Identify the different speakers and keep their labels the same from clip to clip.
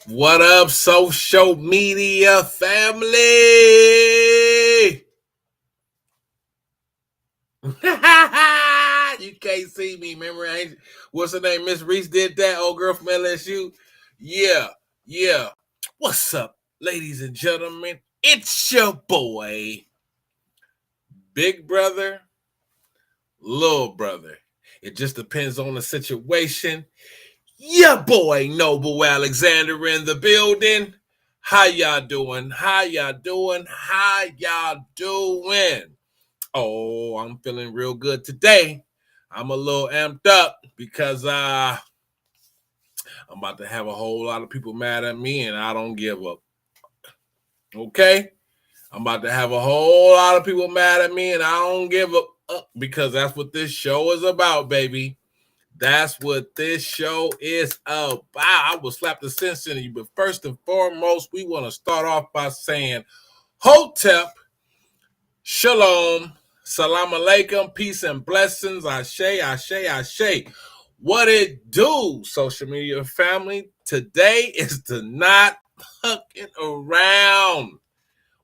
Speaker 1: What up, social media family? You can't see me. Remember, what's her name? Miss Reese did that. Old girl from LSU. Yeah, yeah. What's up, ladies and gentlemen? It's your boy, big brother, little brother. It just depends on the situation. Your boy Noble Alexander in the building. How y'all doing? How y'all doing? How y'all doing? Oh, I'm feeling real good today. I'm a little amped up because I'm about to have a whole lot of people mad at me and I don't give up. Okay? I'm about to have a whole lot of people mad at me and I don't give up because that's what this show is about, baby. That's what this show is about. I will slap the sense into you. But first and foremost, we want to start off by saying, Hotep, Shalom, Salam Alaikum, peace and blessings, Ashe, Ashe, Ashe. What it do, social media family? Today is to not fucking around.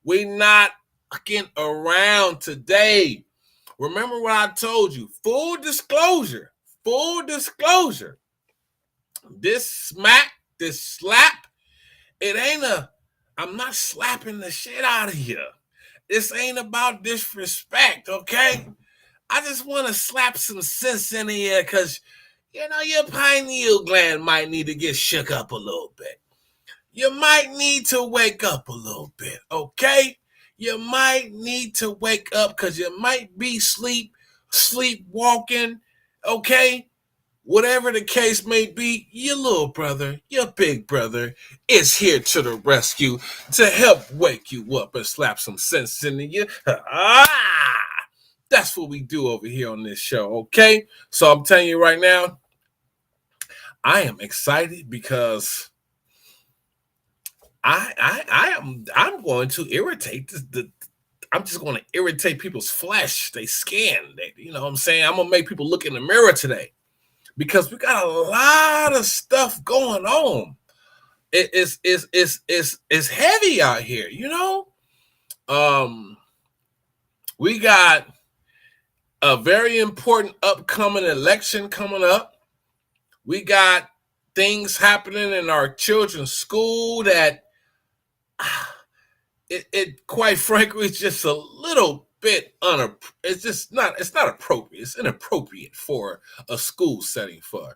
Speaker 1: We not fucking around today. Remember what I told you. Full disclosure. This slap, it ain't I'm not slapping the shit out of you. This ain't about disrespect, okay? I just want to slap some sense in here because, your pineal gland might need to get shook up a little bit. You might need to wake up a little bit, okay? You might need to wake up because you might be sleepwalking, okay? Whatever the case may be, your little brother, your big brother is here to the rescue to help wake you up and slap some sense into you. That's what we do over here on this show, okay? So I'm telling you right now, I am excited because I'm going to irritate I'm just going to irritate people's flesh, their skin. You know what I'm saying? I'm going to make people look in the mirror today. Because we got a lot of stuff going on. It's heavy out here, We got a very important upcoming election coming up. We got things happening in our children's school that it quite frankly is just a little bit it's not appropriate. It's inappropriate for a school setting for,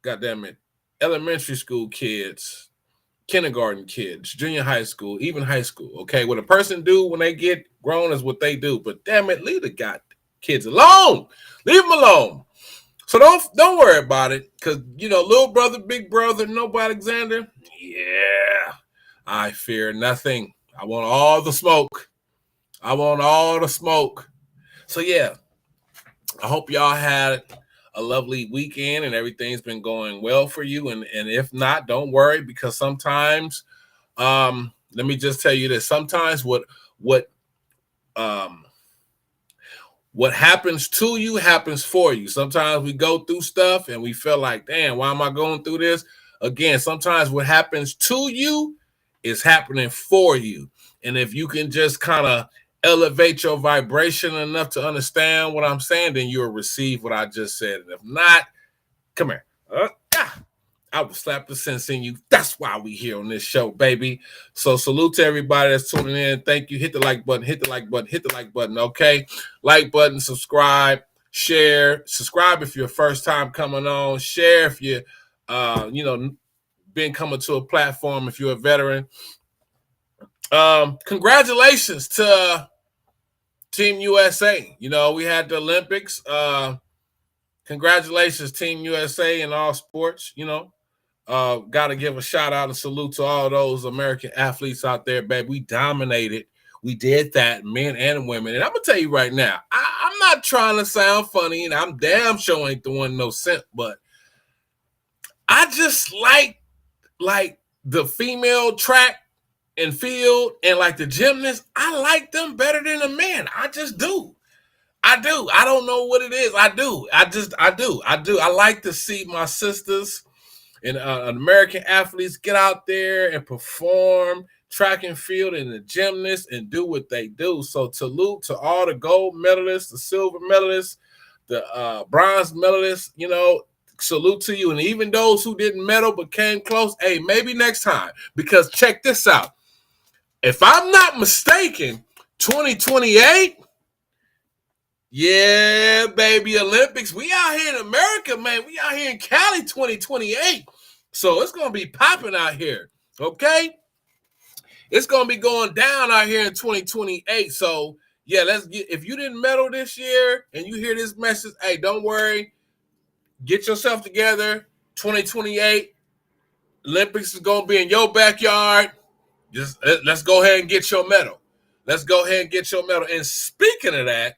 Speaker 1: goddamn it, elementary school kids, kindergarten kids, junior high school, even high school. Okay, what a person do when they get grown is what they do. But damn it, leave the god kids alone. Leave them alone. So don't worry about it, because little brother, big brother, Noble Alexander. Yeah, I fear nothing. I want all the smoke. So yeah, I hope y'all had a lovely weekend and everything's been going well for you. And if not, don't worry, because sometimes, let me just tell you this. Sometimes what happens to you happens for you. Sometimes we go through stuff and we feel like, damn, why am I going through this? Again, sometimes what happens to you is happening for you. And if you can just kind of elevate your vibration enough to understand what I'm saying, then you'll receive what I just said. And if not, come here. I will slap the sense in you. That's why we here on this show, baby. So salute to everybody that's tuning in. Thank you. Hit the like button, okay? Like button, subscribe, share. Subscribe if you're first time coming on. Share if you been coming to a platform, if you're a veteran. Congratulations to Team USA. We had the Olympics. Congratulations, Team USA in all sports. Got to give a shout out and salute to all those American athletes out there, baby. We dominated. We did that, men and women. And I'm going to tell you right now, I'm not trying to sound funny, and I'm damn sure ain't the one no cent, but I just like the female track and field and like the gymnasts. I like them better than the men. I just do. I do. I don't know what it is. I do. I do. I like to see my sisters And American athletes get out there and perform track and field and the gymnasts and do what they do. So salute to all the gold medalists, the silver medalists, the bronze medalists, salute to you. And even those who didn't medal but came close, hey, maybe next time. Because check this out. If I'm not mistaken, 2028, yeah, baby, Olympics. We out here in America, man. We out here in Cali 2028. So it's going to be popping out here, okay? It's going to be going down out here in 2028. So, yeah, if you didn't medal this year and you hear this message, hey, don't worry. Get yourself together. 2028, Olympics is going to be in your backyard. Just let's go ahead and get your medal. Let's go ahead and get your medal. And speaking of that,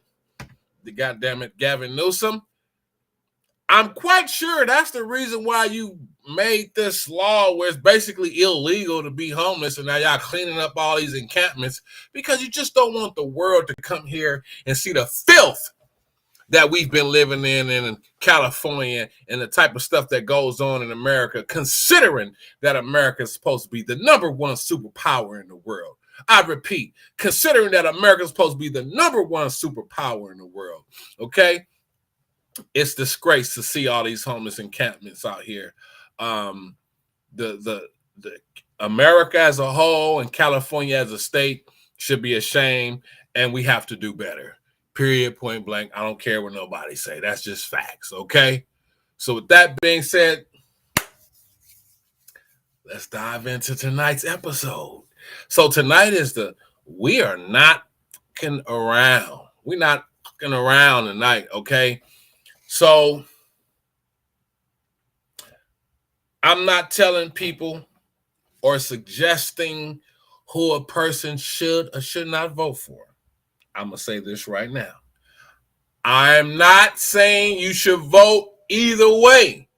Speaker 1: the goddamn it, Gavin Newsom, I'm quite sure that's the reason why you made this law where it's basically illegal to be homeless, and now y'all cleaning up all these encampments because you just don't want the world to come here and see the filth that we've been living in California and the type of stuff that goes on in America, considering that America is supposed to be the number one superpower in the world. I repeat, considering that America is supposed to be the number one superpower in the world, okay? It's disgrace to see all these homeless encampments out here. The America as a whole and California as a state should be ashamed, and we have to do better. Period, point blank. I don't care what nobody say. That's just facts, okay? So with that being said, let's dive into tonight's episode. So tonight is we are not fucking around. We're not fucking around tonight, okay? So I'm not telling people or suggesting who a person should or should not vote for. I'm going to say this right now. I'm not saying you should vote either way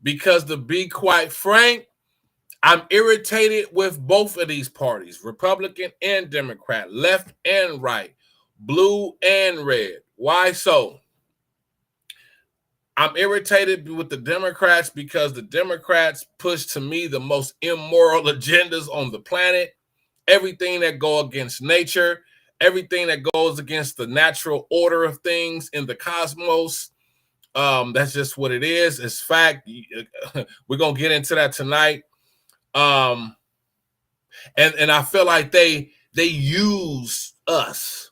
Speaker 1: because, to be quite frank, I'm irritated with both of these parties, Republican and Democrat, left and right, blue and red. Why so? I'm irritated with the Democrats because the Democrats push, to me, the most immoral agendas on the planet. Everything that go against nature, everything that goes against the natural order of things in the cosmos. That's just what it is. It's fact. We're going to get into that tonight. And I feel like they use us,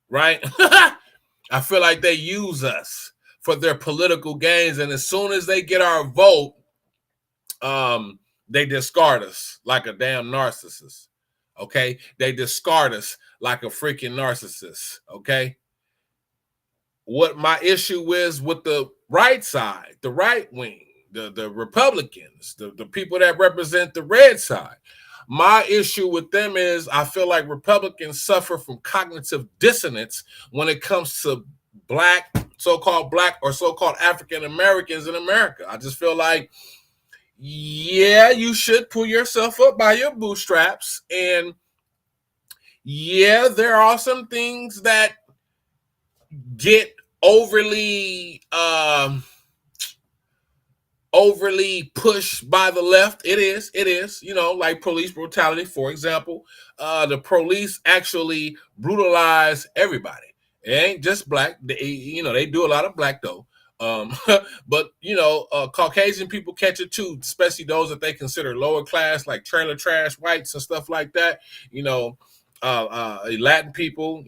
Speaker 1: right? I feel like they use us for their political gains, and as soon as they get our vote, they discard us like a damn narcissist. Okay, they discard us like a freaking narcissist. Okay, what my issue is with the right side, the right wing, the Republicans, the people that represent the red side. My issue with them is I feel like Republicans suffer from cognitive dissonance when it comes to so-called black or so-called African Americans in America. I just feel like, yeah, you should pull yourself up by your bootstraps. And yeah, there are some things that get overly pushed by the left. It is, like police brutality, for example. The police actually brutalize everybody. It ain't just black. They do a lot of black though. But Caucasian people catch it too, especially those that they consider lower class, like trailer trash whites and stuff like that. Latin people,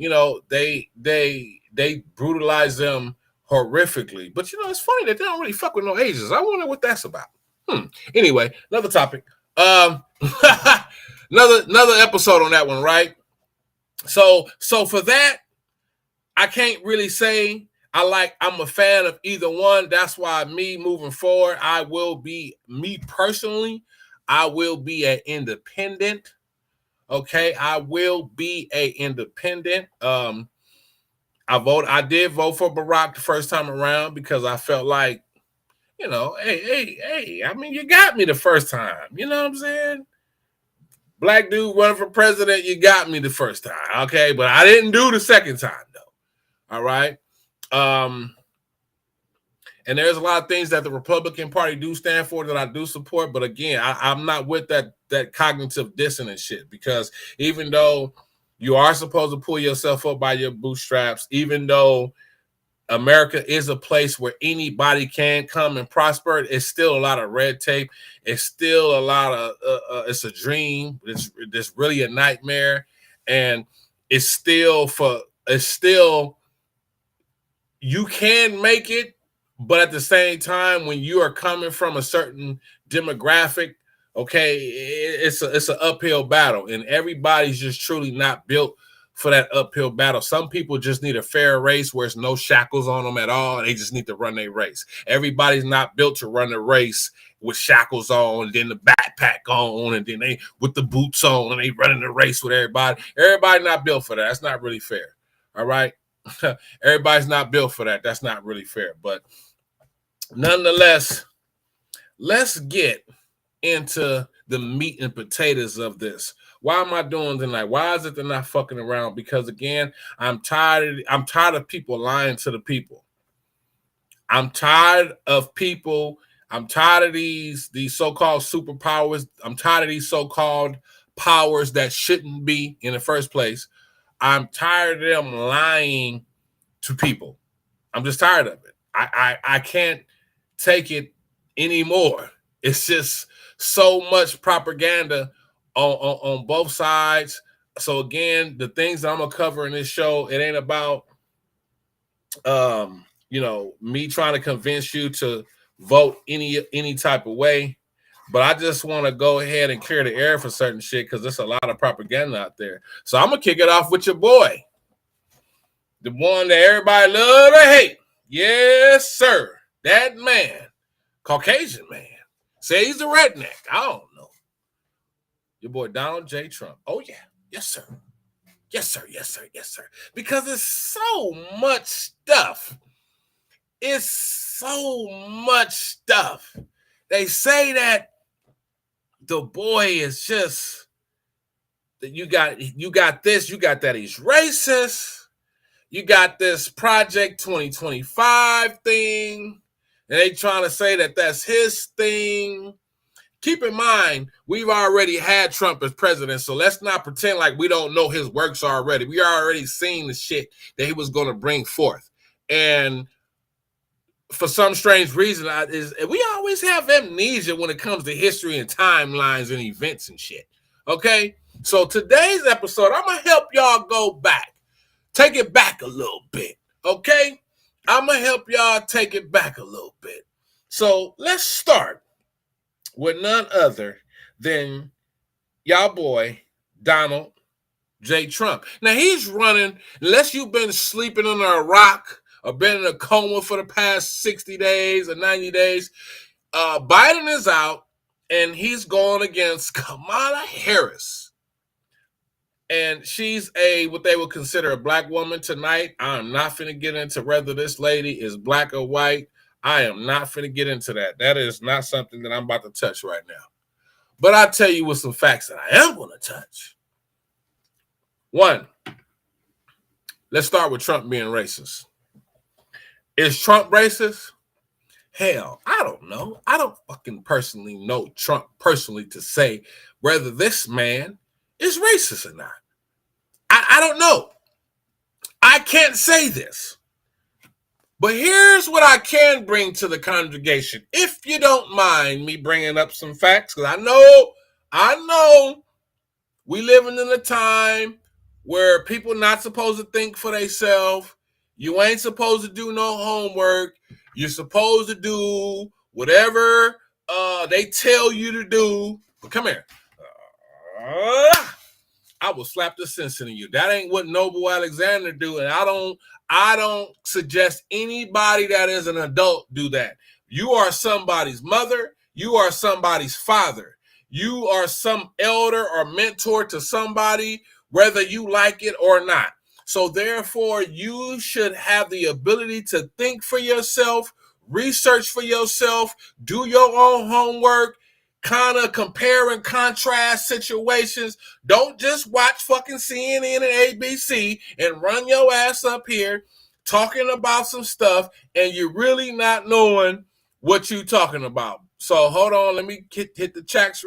Speaker 1: they brutalize them horrifically. But it's funny that they don't really fuck with no Asians. I wonder what that's about. Anyway, another topic. Another episode on that one, right? So for that, I can't really say I'm a fan of either one. That's why moving forward, I will be an independent. Okay, I will be an independent. I did vote for Barack the first time around because I felt like, hey, I mean, you got me the first time. You know what I'm saying? Black dude running for president, you got me the first time. Okay, but I didn't do the second time though. All right. And there's a lot of things that the Republican Party do stand for that I do support. But again, I'm not with that cognitive dissonance shit, because even though you are supposed to pull yourself up by your bootstraps, even though America is a place where anybody can come and prosper, it's still a lot of red tape. It's still a lot of, it's a dream. It's really a nightmare. And it's still, you can make it, but at the same time, when you are coming from a certain demographic, okay, it's an uphill battle, and everybody's just truly not built for that uphill battle. Some people just need a fair race where there's no shackles on them at all, and they just need to run their race. Everybody's not built to run a race with shackles on, and then the backpack on, and then they with the boots on, and they running the race with everybody. Everybody not built for that. That's not really fair. All right. Everybody's not built for that. That's not really fair. But nonetheless, let's get into the meat and potatoes of this. Why am I doing tonight? Why is it they're not fucking around? Because again, I'm tired of people lying to the people. I'm tired of people. I'm tired of these so-called superpowers. I'm tired of these so-called powers that shouldn't be in the first place. I'm tired of them lying to people. I'm just tired of it. I can't take it anymore. It's just so much propaganda on both sides. So again, the things that I'm gonna cover in this show, it ain't about me trying to convince you to vote any type of way. But I just want to go ahead and clear the air for certain shit, because there's a lot of propaganda out there. So I'm going to kick it off with your boy. The one that everybody love or hate. Yes, sir. That man. Caucasian man. Say he's a redneck. I don't know. Your boy Donald J. Trump. Oh, yeah. Yes, sir. Yes, sir. Yes, sir. Yes, sir. Because it's so much stuff. It's so much stuff. They say that the boy is just that you got this, you got that he's racist, you got this Project 2025 thing, and they trying to say that that's his thing. Keep in mind, we've already had Trump as president, so let's not pretend like we don't know his works already. We already seen the shit that he was going to bring forth. And for some strange reason, we always have amnesia when it comes to history and timelines and events and shit. Okay? So today's episode, I'm going to help y'all go back. Take it back a little bit. Okay? I'm going to help y'all take it back a little bit. So let's start with none other than y'all boy, Donald J. Trump. Now, he's running, unless you've been sleeping under a rock or been in a coma for the past 60 days or 90 days, Biden is out, and he's going against Kamala Harris. And she's what they would consider a black woman tonight. I'm not finna get into whether this lady is black or white. I am not finna get into that. That is not something that I'm about to touch right now. But I'll tell you with some facts that I am going to touch. One, let's start with Trump being racist. Is Trump racist? Hell, I don't know. I don't fucking personally know Trump personally to say whether this man is racist or not. I don't know. I can't say this. But here's what I can bring to the congregation, if you don't mind me bringing up some facts, because I know we living in a time where people not supposed to think for themselves. You ain't supposed to do no homework. You're supposed to do whatever they tell you to do. But come here. I will slap the sense into you. That ain't what Noble Alexander do, and I don't suggest anybody that is an adult do that. You are somebody's mother. You are somebody's father. You are some elder or mentor to somebody, whether you like it or not. So therefore, you should have the ability to think for yourself, research for yourself, do your own homework, kind of compare and contrast situations. Don't just watch fucking CNN and ABC and run your ass up here talking about some stuff and you're really not knowing what you're talking about. So hold on, let me hit the chats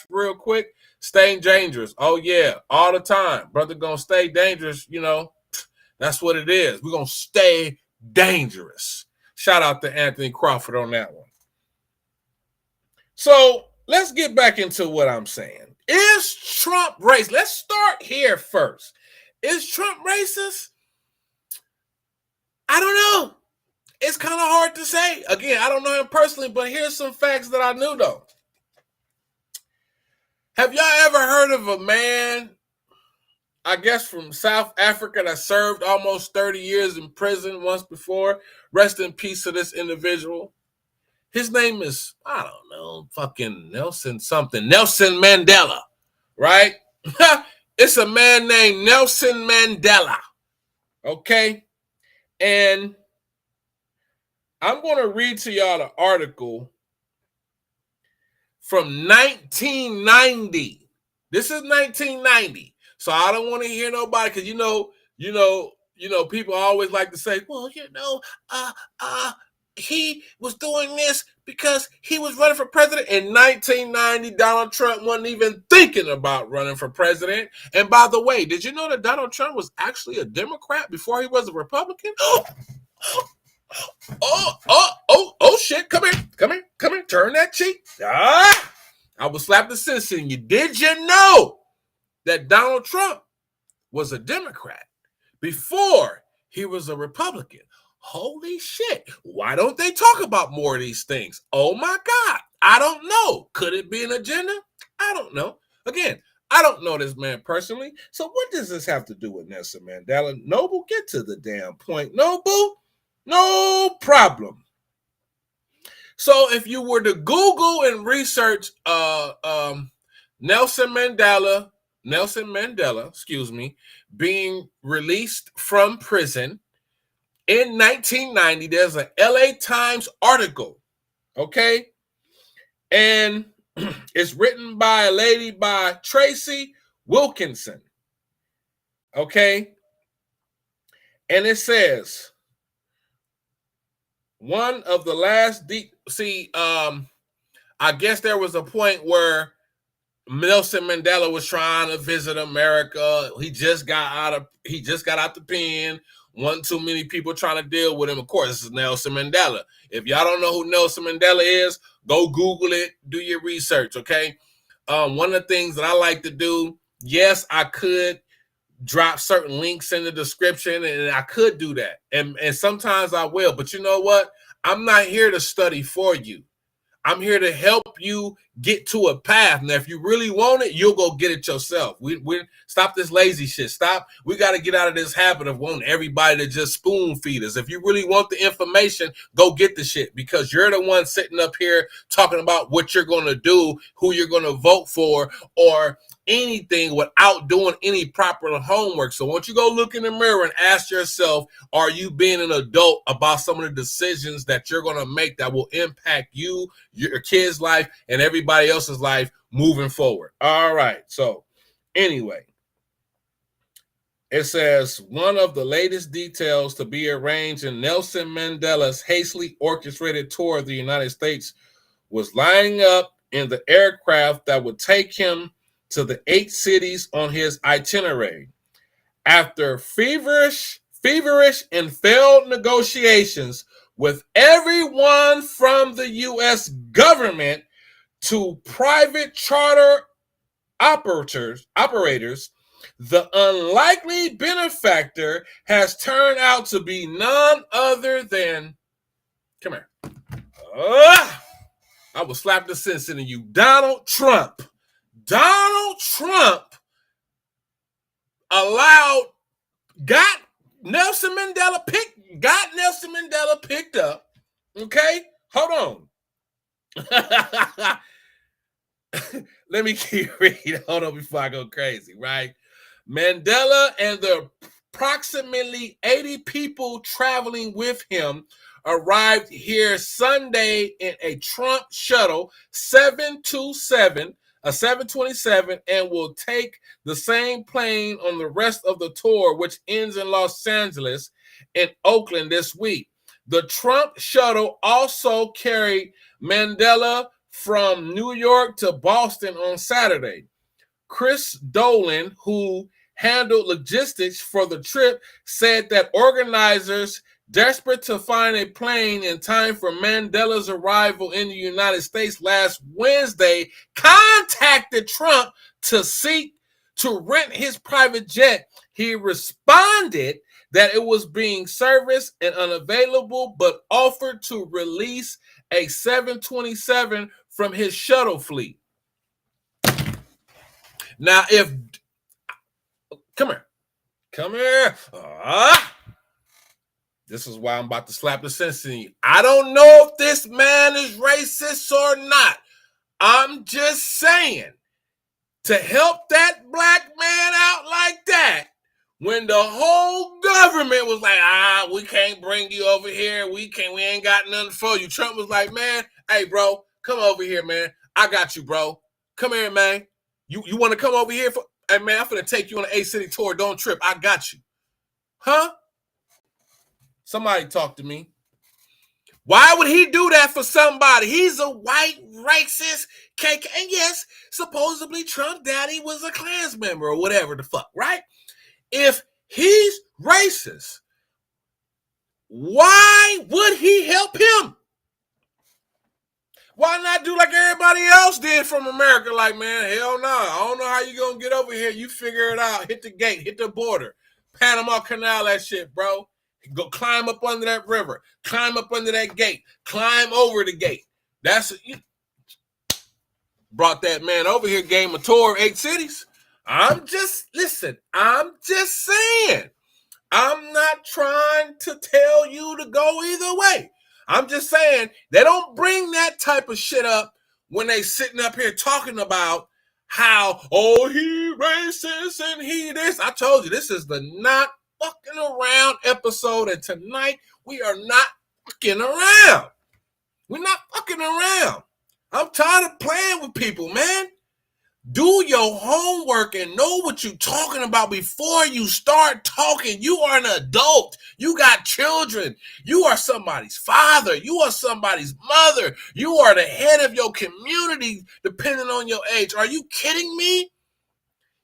Speaker 1: real quick. Staying dangerous. Oh yeah, all the time. Brother gonna stay dangerous, you know. That's what it is. We're gonna stay dangerous. Shout out to Anthony Crawford on that one. So let's get back into what I'm saying. Is Trump racist? Let's start here first. Is Trump racist? I don't know. It's kind of hard to say. Again, I don't know him personally, but here's some facts that I knew though. Have y'all ever heard of a man, I guess from South Africa, that served almost 30 years in prison once before? Rest in peace to this individual. His name is, I don't know, fucking Nelson something. Nelson Mandela, right? It's a man named Nelson Mandela. Okay? And I'm going to read to y'all the article from 1990. This is 1990. So I don't want to hear nobody, because people always like to say, well, he was doing this because he was running for president. In 1990, Donald Trump wasn't even thinking about running for president. And by the way, did you know that Donald Trump was actually a Democrat before he was a Republican? Oh, shit. Come here. Turn that cheek. I will slap the sense in you. Did you know that Donald Trump was a Democrat before he was a Republican? Holy shit. Why don't they talk about more of these things? Oh my God. I don't know. Could it be an agenda? I don't know. Again, I don't know this man personally. So what does this have to do with Nelson Mandela? Noble, get to the damn point. Noble, no problem. So if you were to Google and research Nelson Mandela, being released from prison in 1990, there's an LA Times article, okay? And it's written by a lady by Tracy Wilkinson, okay? And it says, one of the last I guess there was a point where Nelson Mandela was trying to visit America. He just got out the pen. One too many people trying to deal with him. Of course, this is Nelson Mandela. If y'all don't know who Nelson Mandela is, go Google it. Do your research, okay? One of the things that I like to do, yes, I could drop certain links in the description, and I could do that. And sometimes I will. But you know what? I'm not here to study for you. I'm here to help you get to a path. Now, if you really want it, you'll go get it yourself. We stop this lazy shit. Stop. We got to get out of this habit of wanting everybody to just spoon feed us. If you really want the information, go get the shit, because you're the one sitting up here talking about what you're going to do, who you're going to vote for, or anything without doing any proper homework. So once you go look in the mirror and ask yourself, are you being an adult about some of the decisions that you're going to make that will impact you, your kid's life, and everybody else's life moving forward? All right. So anyway, it says, one of the latest details to be arranged in Nelson Mandela's hastily orchestrated tour of the United States was lining up in the aircraft that would take him to the 8 cities on his itinerary. After feverish and failed negotiations with everyone from the U.S. government to private charter operators, the unlikely benefactor has turned out to be none other than, come here, I will slap the sense into you, Donald Trump. Donald Trump got Nelson Mandela picked up. Okay, hold on. Let me keep reading. Hold on before I go crazy, right? Mandela and the approximately 80 people traveling with him arrived here Sunday in a Trump shuttle 727, and will take the same plane on the rest of the tour, which ends in Los Angeles. in Oakland this week. The Trump shuttle also carried Mandela from New York to Boston on Saturday. Chris Dolan, who handled logistics for the trip, said that organizers, desperate to find a plane in time for Mandela's arrival in the United States last Wednesday, contacted Trump to seek to rent his private jet. He responded that it was being serviced and unavailable, but offered to release a 727 from his shuttle fleet. Now, come here. This is why I'm about to slap the sense in you. I don't know if this man is racist or not. I'm just saying, to help that black man out like that, when the whole government was like, we can't bring you over here. We ain't got nothing for you. Trump was like, man, hey, bro, come over here, man. I got you, bro. Come here, man. You want to come over here? Hey, man, I'm going to take you on an A-City tour. Don't trip. I got you. Huh? Somebody talk to me. Why would he do that for somebody? He's a white racist KK. And yes, supposedly Trump daddy was a Klans member or whatever the fuck, right? If he's racist, why would he help him? Why not do like everybody else did from America? Like, man, hell no. I don't know how you going to get over here. You figure it out. Hit the gate. Hit the border. Panama Canal, that shit, bro. Go climb up under that river. Climb up under that gate. Climb over the gate. Brought that man over here, gave him a tour of 8 cities. I'm just saying. I'm not trying to tell you to go either way. I'm just saying they don't bring that type of shit up when they sitting up here talking about how, he racist and he this. I told you, this is the not fucking around episode, and tonight we are not fucking around. We're not fucking around. I'm tired of playing with people, man. Do your homework and know what you're talking about before you start talking. You are an adult. You got children. You are somebody's father. You are somebody's mother. You are the head of your community, depending on your age. Are you kidding me?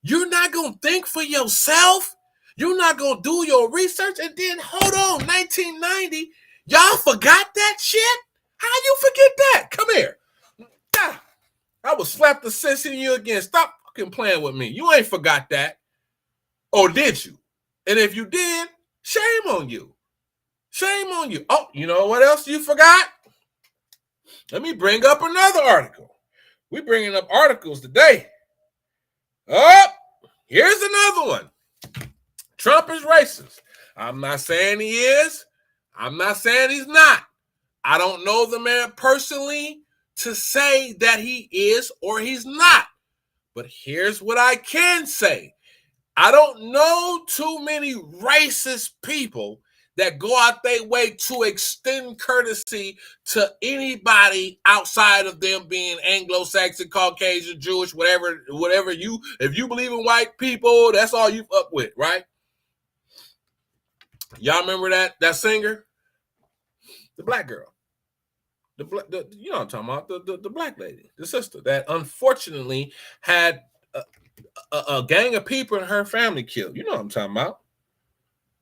Speaker 1: You're not going to think for yourself? You're not going to do your research? And then, hold on, 1990, y'all forgot that shit? How you forget that? Come here. I will slap the sense in you again. Stop fucking playing with me. You ain't forgot that. Or did you? And if you did, shame on you. Shame on you. Oh, you know what else you forgot? Let me bring up another article. We're bringing up articles today. Oh, here's another one. Trump is racist. I'm not saying he is. I'm not saying he's not. I don't know the man personally to say that he is or he's not. But here's what I can say. I don't know too many racist people that go out their way to extend courtesy to anybody outside of them being Anglo-Saxon, Caucasian, Jewish, whatever if you believe in white people, that's all you fuck with, right? Y'all remember that singer? The black girl. You know what I'm talking about, the black lady, the sister that unfortunately had a gang of people in her family killed. You know what I'm talking about.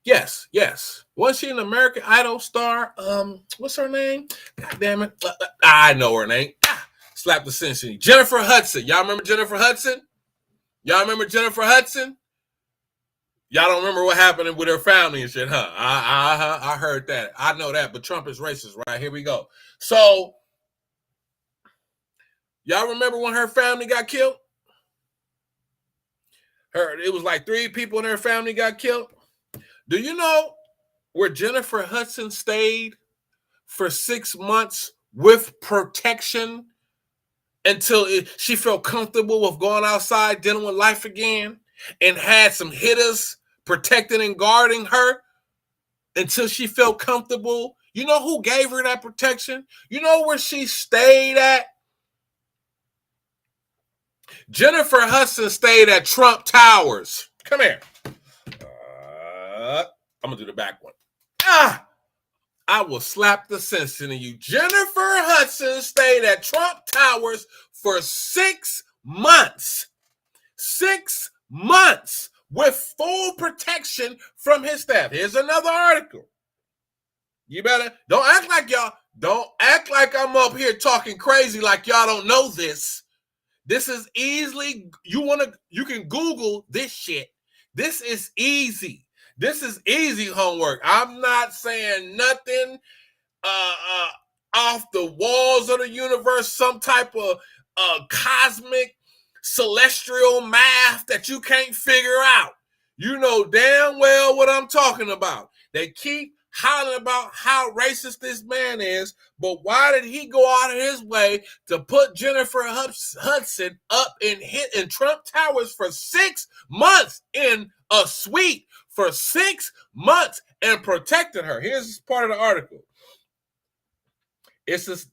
Speaker 1: Yes. Was she an American Idol star? What's her name? God damn it. I know her name. Slap the sense in you. Jennifer Hudson. Y'all remember Jennifer Hudson? Y'all don't remember what happened with her family and shit, huh? I heard that. I know that, but Trump is racist, right? Here we go. So, y'all remember when her family got killed? It was like 3 people in her family got killed. Do you know where Jennifer Hudson stayed for 6 months with protection until she felt comfortable with going outside, dealing with life again, and had some hitters protecting and guarding her until she felt comfortable? You know who gave her that protection? You know where she stayed at? Jennifer Hudson stayed at Trump Towers. Come here. I'm going to do the back one. I will slap the sense into you. Jennifer Hudson stayed at Trump Towers for 6 months. 6 months with full protection from his staff. Here's another article. You better don't act like I'm up here talking crazy like y'all don't know this. This is easily, you can Google this shit. This is easy. This is easy homework. I'm not saying nothing off the walls of the universe, some type of cosmic celestial math that you can't figure out. You know damn well what I'm talking about. They keep hollering about how racist this man is, but why did he go out of his way to put Jennifer Hudson up in Trump Towers for 6 months in a suite for 6 months and protected her? Here's part of the article. This is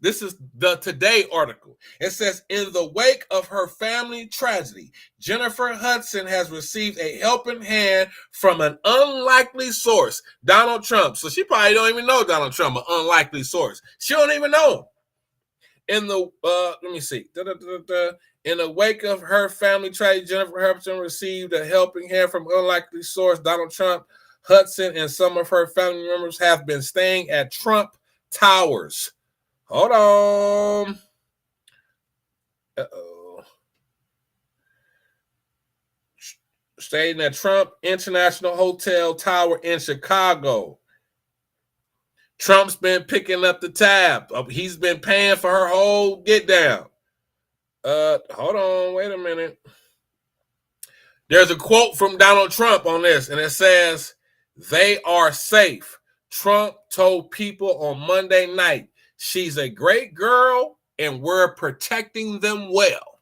Speaker 1: the Today article. It says, in the wake of her family tragedy, Jennifer Hudson has received a helping hand from an unlikely source, Donald Trump. So she probably don't even know Donald Trump, an unlikely source. She don't even know him. In the, let me see. In the wake of her family tragedy, Jennifer Hudson received a helping hand from unlikely source, Donald Trump. Hudson and some of her family members have been staying at Trump Towers. Hold on. Staying at Trump International Hotel Tower in Chicago. Trump's been picking up the tab. He's been paying for her whole get down. Hold on. Wait a minute. There's a quote from Donald Trump on this, and it says, "They are safe." Trump told people on Monday night, "She's a great girl and we're protecting them well."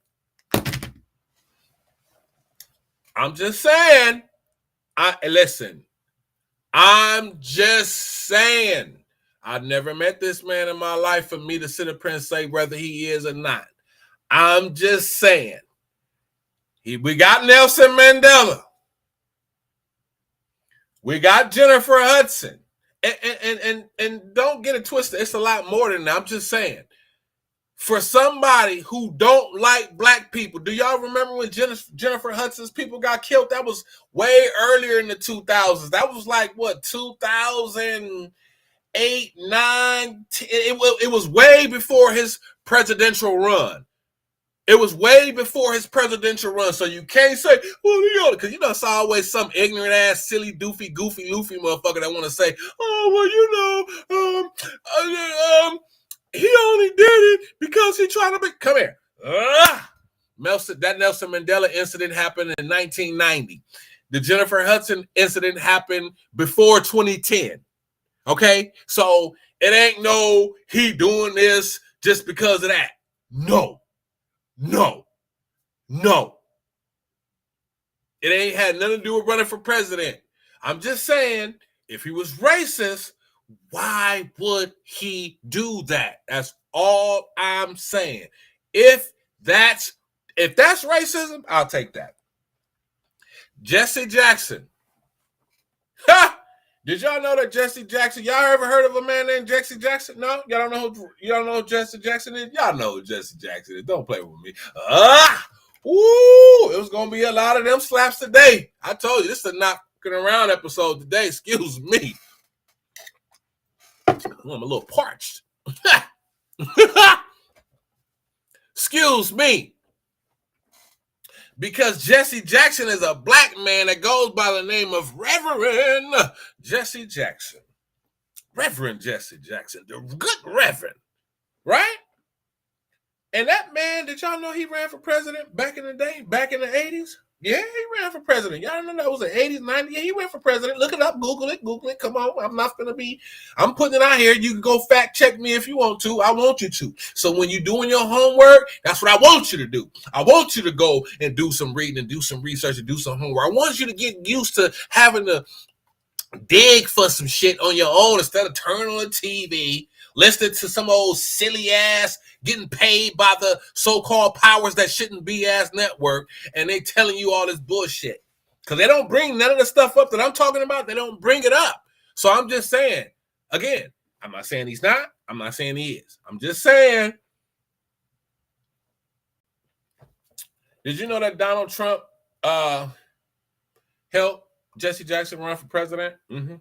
Speaker 1: I'm just saying. I'm just saying. I've never met this man in my life for me to sit up and say whether he is or not. I'm just saying. We got Nelson Mandela. We got Jennifer Hudson. And don't get it twisted. It's a lot more than that. I'm just saying. For somebody who don't like black people, do y'all remember when Jennifer Hudson's people got killed? That was way earlier in the 2000s. That was like, what, 2008, 9? It was way before his presidential run. It was way before his presidential run. So you can't say, well, because it's always some ignorant ass, silly, doofy, goofy, loofy motherfucker that want to say, oh, well, he only did it because he tried to be. Come here. That Nelson Mandela incident happened in 1990. The Jennifer Hudson incident happened before 2010. Okay? So it ain't no he doing this just because of that. No. It ain't had nothing to do with running for president. I'm just saying, if he was racist, why would he do that? That's all I'm saying. If that's racism, I'll take that. Jesse Jackson. Ha! Did y'all know that Jesse Jackson? Y'all ever heard of a man named Jesse Jackson? No, y'all don't know who Jesse Jackson is. Y'all know who Jesse Jackson is. Don't play with me. It was gonna be a lot of them slaps today. I told you this is a knocking around episode today. Excuse me. I'm a little parched. Excuse me. Because Jesse Jackson is a black man that goes by the name of Reverend Jesse Jackson. Reverend Jesse Jackson, the good Reverend, right? And that man, did y'all know he ran for president back in the day, back in the 80s? Yeah, he ran for president. Y'all know that was the 80s, 90s. Yeah, he ran for president. Look it up, Google it. Come on, I'm putting it out here. You can go fact check me if you want to. I want you to. So when you're doing your homework, that's what I want you to do. I want you to go and do some reading and do some research and do some homework. I want you to get used to having to dig for some shit on your own instead of turning on the TV, listening to some old silly ass, getting paid by the so-called powers that shouldn't be ass network, and they telling you all this bullshit. Because they don't bring none of the stuff up that I'm talking about. They don't bring it up. So I'm just saying, again, I'm not saying he's not. I'm not saying he is. I'm just saying. Did you know that Donald Trump helped Jesse Jackson run for president? Mm-hmm.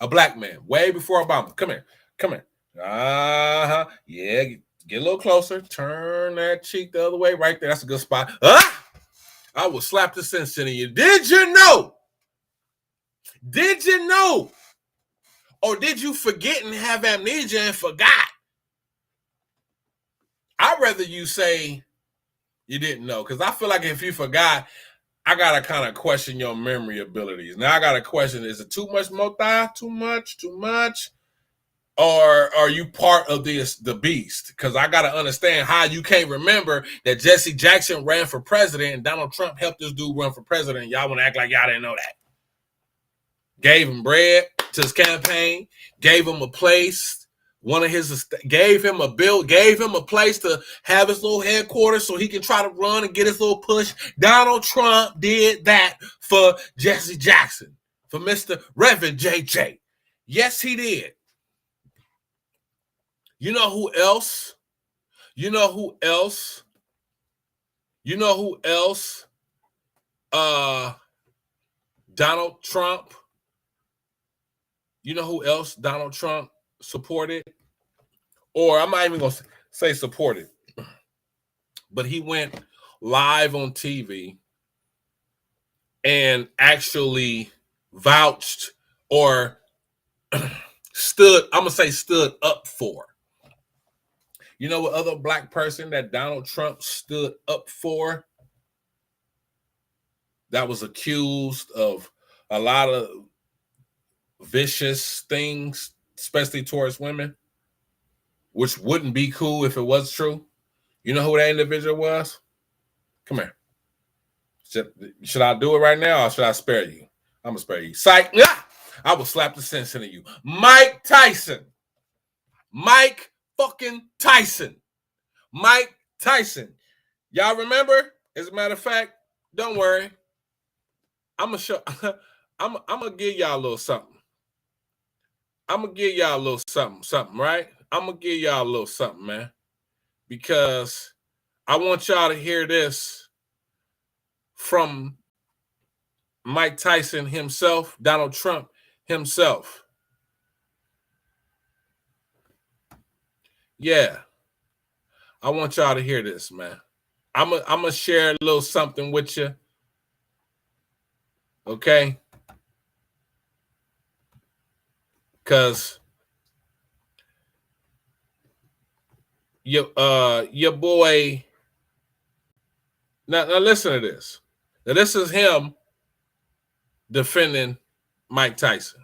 Speaker 1: A black man, way before Obama. Come here. Come here. Uh-huh. Yeah, get a little closer. Turn that cheek the other way. Right there. That's a good spot. I will slap the sense into you. Did you know? Did you know? Or did you forget and have amnesia and forgot? I'd rather you say you didn't know, because I feel like if you forgot, I got to kind of question your memory abilities. Now I got to question, is it too much Motai? Too much? Or are you part of the beast? Because I got to understand how you can't remember that Jesse Jackson ran for president and Donald Trump helped this dude run for president. Y'all want to act like y'all didn't know that. Gave him bread to his campaign, gave him a place. Gave him a bill, gave him a place to have his little headquarters so he can try to run and get his little push. Donald Trump did that for Jesse Jackson, for Mr. Reverend JJ. Yes, he did. You know who else? Donald Trump. You know who else Donald Trump supported? Or I'm not even going to say supported, but he went live on TV and actually vouched or stood up for. You know what other black person that Donald Trump stood up for that was accused of a lot of vicious things, especially towards women, which wouldn't be cool if it was true? You know who that individual was? Come here. Should I do it right now or should I spare you? I'm going to spare you. Psych. I will slap the sense into you. Mike Tyson. Mike fucking Tyson. Mike Tyson. Y'all remember? As a matter of fact, don't worry. I'm going to give y'all a little something. I'm going to give y'all a little something, right? I'm going to give y'all a little something, man, because I want y'all to hear this from Mike Tyson himself, Donald Trump himself. Yeah, I want y'all to hear this, man. I'm going to share a little something with you, okay? Because your boy, now listen to this. Now this is him defending Mike Tyson.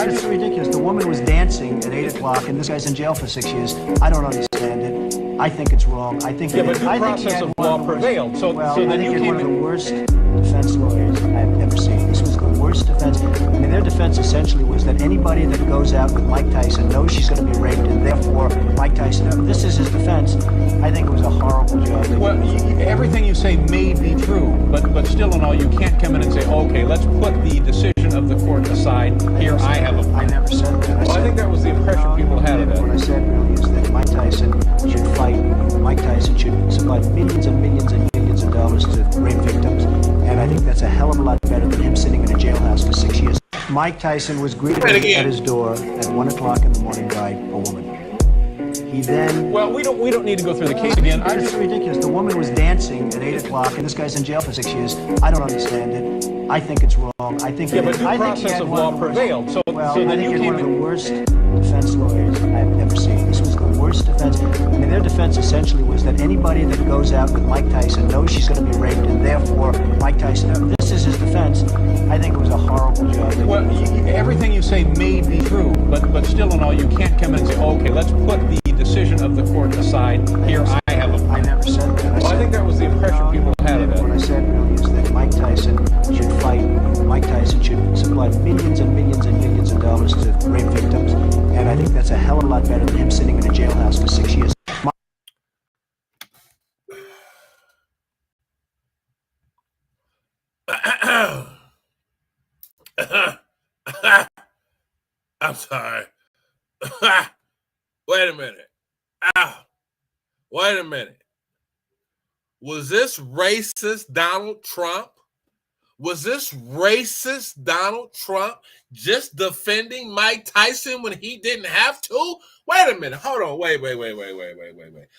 Speaker 2: It's ridiculous. The woman was dancing at 8 o'clock, and this guy's in jail for 6 years. I don't understand it. I think it's wrong. I think
Speaker 3: but due process of law prevailed. So then you came
Speaker 2: one of the worst defense lawyers I've ever seen. This was the worst defense. I mean, their defense essentially was that anybody that goes out with Mike Tyson knows she's going to be raped, and therefore Mike Tyson. This is his defense. I think it was a horrible job.
Speaker 3: Well, everything you say may be true, but still in all, you can't come in and say, okay, let's put the decision of the court aside. Here, I
Speaker 2: never said that.
Speaker 3: I think that was the impression people had of it.
Speaker 2: What I said really is that Mike Tyson should fight. Mike Tyson should supply millions and millions and millions of dollars to rape victims, and I think that's a hell of a lot better than him sitting in a jailhouse for 6 years. Mike Tyson was greeted at his door at 1 o'clock in the morning by a woman. He then...
Speaker 3: Well, we don't need to go through the case again.
Speaker 2: It's ridiculous. The woman was dancing at 8 o'clock, and this guy's in jail for 6 years. I don't understand it. I think it's wrong. I think
Speaker 3: but due process of law prevailed. So then you came
Speaker 2: one of the worst defense lawyers I've ever seen. This was the worst defense. I mean, their defense essentially was that anybody that goes out with Mike Tyson knows she's going to be raped, and therefore Mike Tyson. This is his defense. I think it was a horrible job.
Speaker 3: Well, everything you say may be true, but still in all, you can't come in and say, okay, let's put the decision of the court aside. Here, I
Speaker 2: never said that.
Speaker 3: I think that was the impression people had of it.
Speaker 2: What I said really is that Mike Tyson should fight. Mike Tyson should supply millions and millions and millions of dollars to rape victims, and I think that's a hell of a lot better than him him sitting in a jailhouse for 6 years.
Speaker 1: I'm sorry. Wait a minute. Ow. Wait a minute. Was this racist Donald Trump? Was this racist Donald Trump just defending Mike Tyson when he didn't have to? Wait a minute. Hold on. Wait.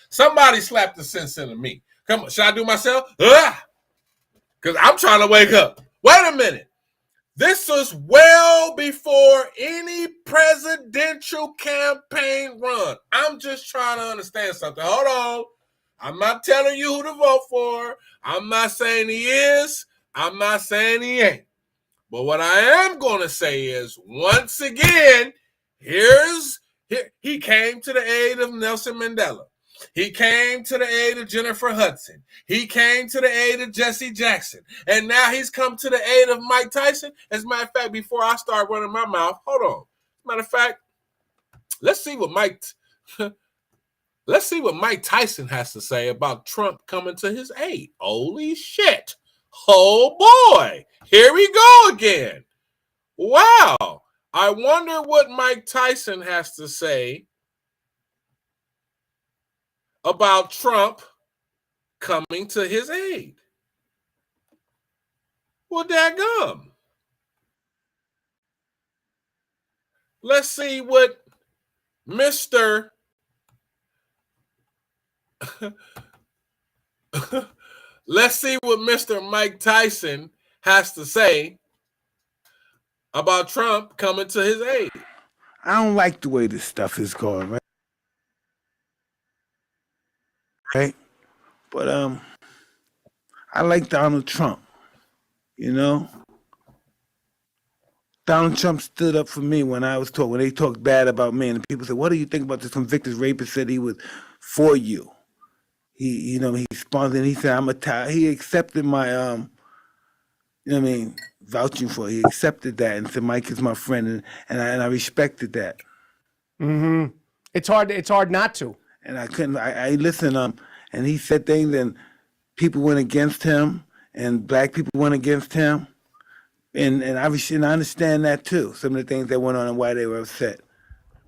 Speaker 1: Somebody slapped the sense into me. Come on. Should I do myself? Because I'm trying to wake up. Wait a minute. This was well before any presidential campaign run. I'm just trying to understand something. Hold on. I'm not telling you who to vote for. I'm not saying he is. I'm not saying he ain't. But what I am going to say is, once again, he came to the aid of Nelson Mandela. He came to the aid of Jennifer Hudson. He came to the aid of Jesse Jackson. And now he's come to the aid of Mike Tyson. As a matter of fact, before I start running my mouth, hold on. As a matter of fact, let's see what Mike Tyson has to say about Trump coming to his aid. Holy shit. Oh boy. Here we go again. Wow. I wonder what Mike Tyson has to say about Trump coming to his aid. Well, dadgum. Let's see what Mr. Let's see what Mr. Mike Tyson has to say about Trump coming to his aid.
Speaker 4: I don't like the way this stuff is going, right? Right? But I like Donald Trump, you know? Donald Trump stood up for me when they talked bad about me, and people said, "What do you think about this convicted rapist?" Said he was for you. He responded and he said, he accepted my vouching for it. He accepted that and said, "Mike is my friend," and I respected that.
Speaker 5: Mm-hmm. It's hard not to.
Speaker 4: And I couldn't. I listened. And he said things, and people went against him, and black people went against him, and I understand that too. Some of the things that went on and why they were upset.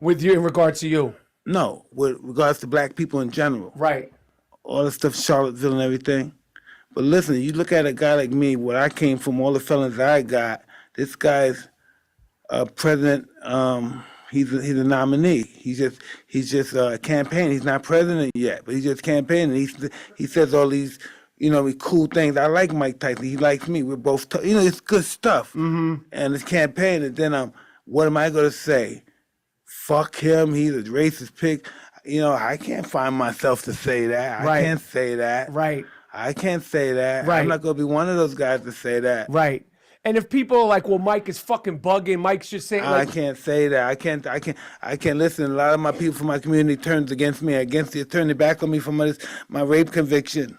Speaker 5: With you, in regards to you?
Speaker 4: No, with regards to black people in general.
Speaker 5: Right.
Speaker 4: All the stuff, Charlottesville and everything. But listen, you look at a guy like me, where I came from, all the felons I got. This guy's president. He's a nominee. He's just campaigning. He's not president yet, but he's just campaigning. He says all these, cool things. I like Mike Tyson. He likes me. We're both, it's good stuff.
Speaker 5: Mm-hmm.
Speaker 4: And it's campaigning. And then what am I going to say? Fuck him. He's a racist pig. I can't find myself to say that.
Speaker 5: Right.
Speaker 4: I can't say that.
Speaker 5: Right.
Speaker 4: I can't say that.
Speaker 5: Right.
Speaker 4: I'm not going to be one of those guys to say that.
Speaker 5: Right. And if people are like, "Well, Mike is fucking bugging," Mike's just saying,
Speaker 4: I can't say that. I can't listen. A lot of my people from my community turns against me, turn their back on me for my rape conviction.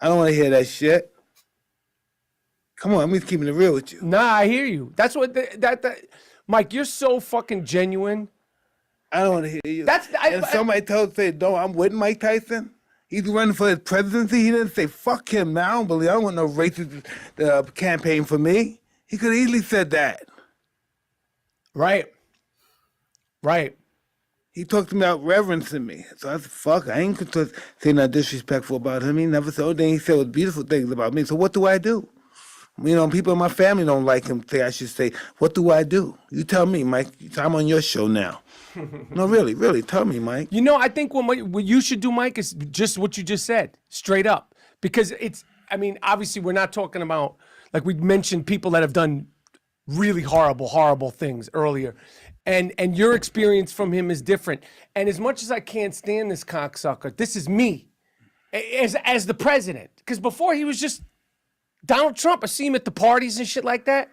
Speaker 4: I don't want to hear that shit. Come on, I'm just keeping it real with you.
Speaker 5: Nah, I hear you. That's what that Mike, you're so fucking genuine.
Speaker 4: I don't want to hear you. Somebody say, "No, I'm with Mike Tyson." He's running for his presidency. He didn't say, "Fuck him." I don't want no racist campaign for me. He could have easily said that.
Speaker 5: Right. Right.
Speaker 4: He talked about reverencing me. So I said, fuck, I ain't going to say nothing disrespectful about him. He never said, he said was beautiful things about me. So what do I do? People in my family don't like him. I should say, what do I do? You tell me, Mike. I'm on your show now. No, really, tell me, Mike.
Speaker 5: I think what you should do, Mike, is just what you just said, straight up. Because obviously we're not talking about, like we mentioned, people that have done really horrible things earlier. And your experience from him is different. And as much as I can't stand this cocksucker, this is me as the president. Because before he was just Donald Trump. I see him at the parties and shit like that.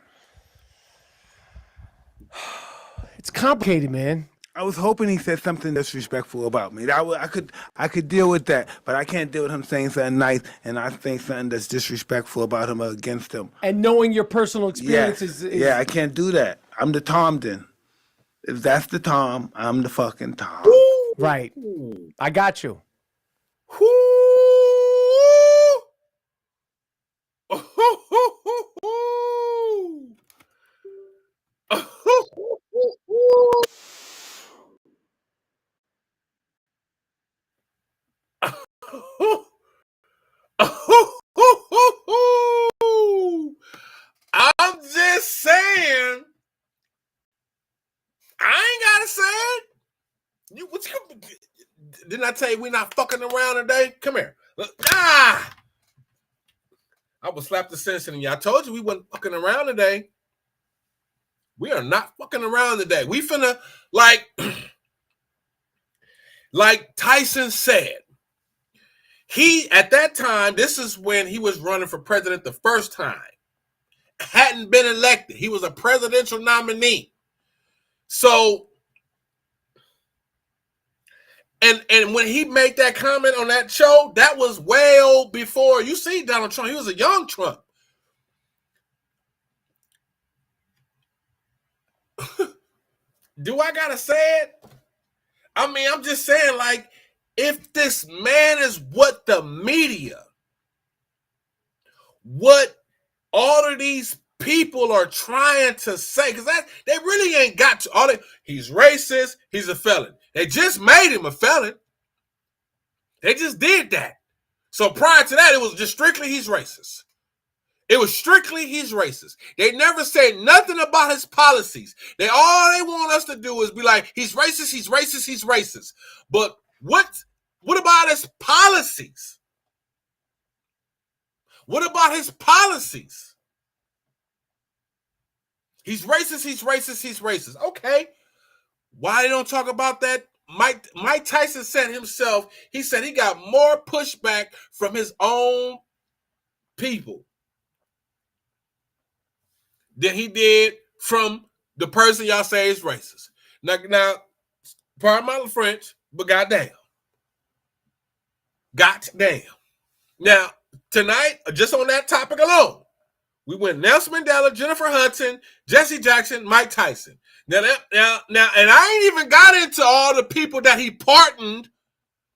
Speaker 5: It's complicated, man.
Speaker 4: I was hoping he said something disrespectful about me. I could deal with that, but I can't deal with him saying something nice and I think something that's disrespectful about him or against him.
Speaker 5: And knowing your personal experience is...
Speaker 4: Yeah, I can't do that. I'm the Tom then. If that's the Tom, I'm the fucking Tom.
Speaker 5: Right. I got you.
Speaker 1: I'm just saying. I ain't gotta say it. Didn't I tell you we're not fucking around today? Come here. Look, I will slap the sense in you. I told you we wasn't fucking around today. We are not fucking around today. We finna, like Tyson said, he, at that time, this is when he was running for president the first time, hadn't been elected. He was a presidential nominee. So, and when he made that comment on that show, that was well before, you see Donald Trump, he was a young Trump. Do I gotta say it? I mean, I'm just saying, like, if this man is what the media, what all of these people are trying to say, because they really ain't got to all that. He's racist, he's a felon. They just made him a felon. They just did that. So prior to that, it was just strictly he's racist. It was strictly he's racist. They never said nothing about his policies. All they want us to do is be like, he's racist, he's racist, he's racist. But what about his policies? What about his policies? He's racist, he's racist, he's racist. Okay. Why they don't talk about that? Mike Tyson said himself, he said he got more pushback from his own people than he did from the person y'all say is racist. Now, pardon my French, but goddamn. Goddamn. Now, tonight, just on that topic alone, we went Nelson Mandela, Jennifer Hudson, Jesse Jackson, Mike Tyson. Now, and I ain't even got into all the people that he pardoned.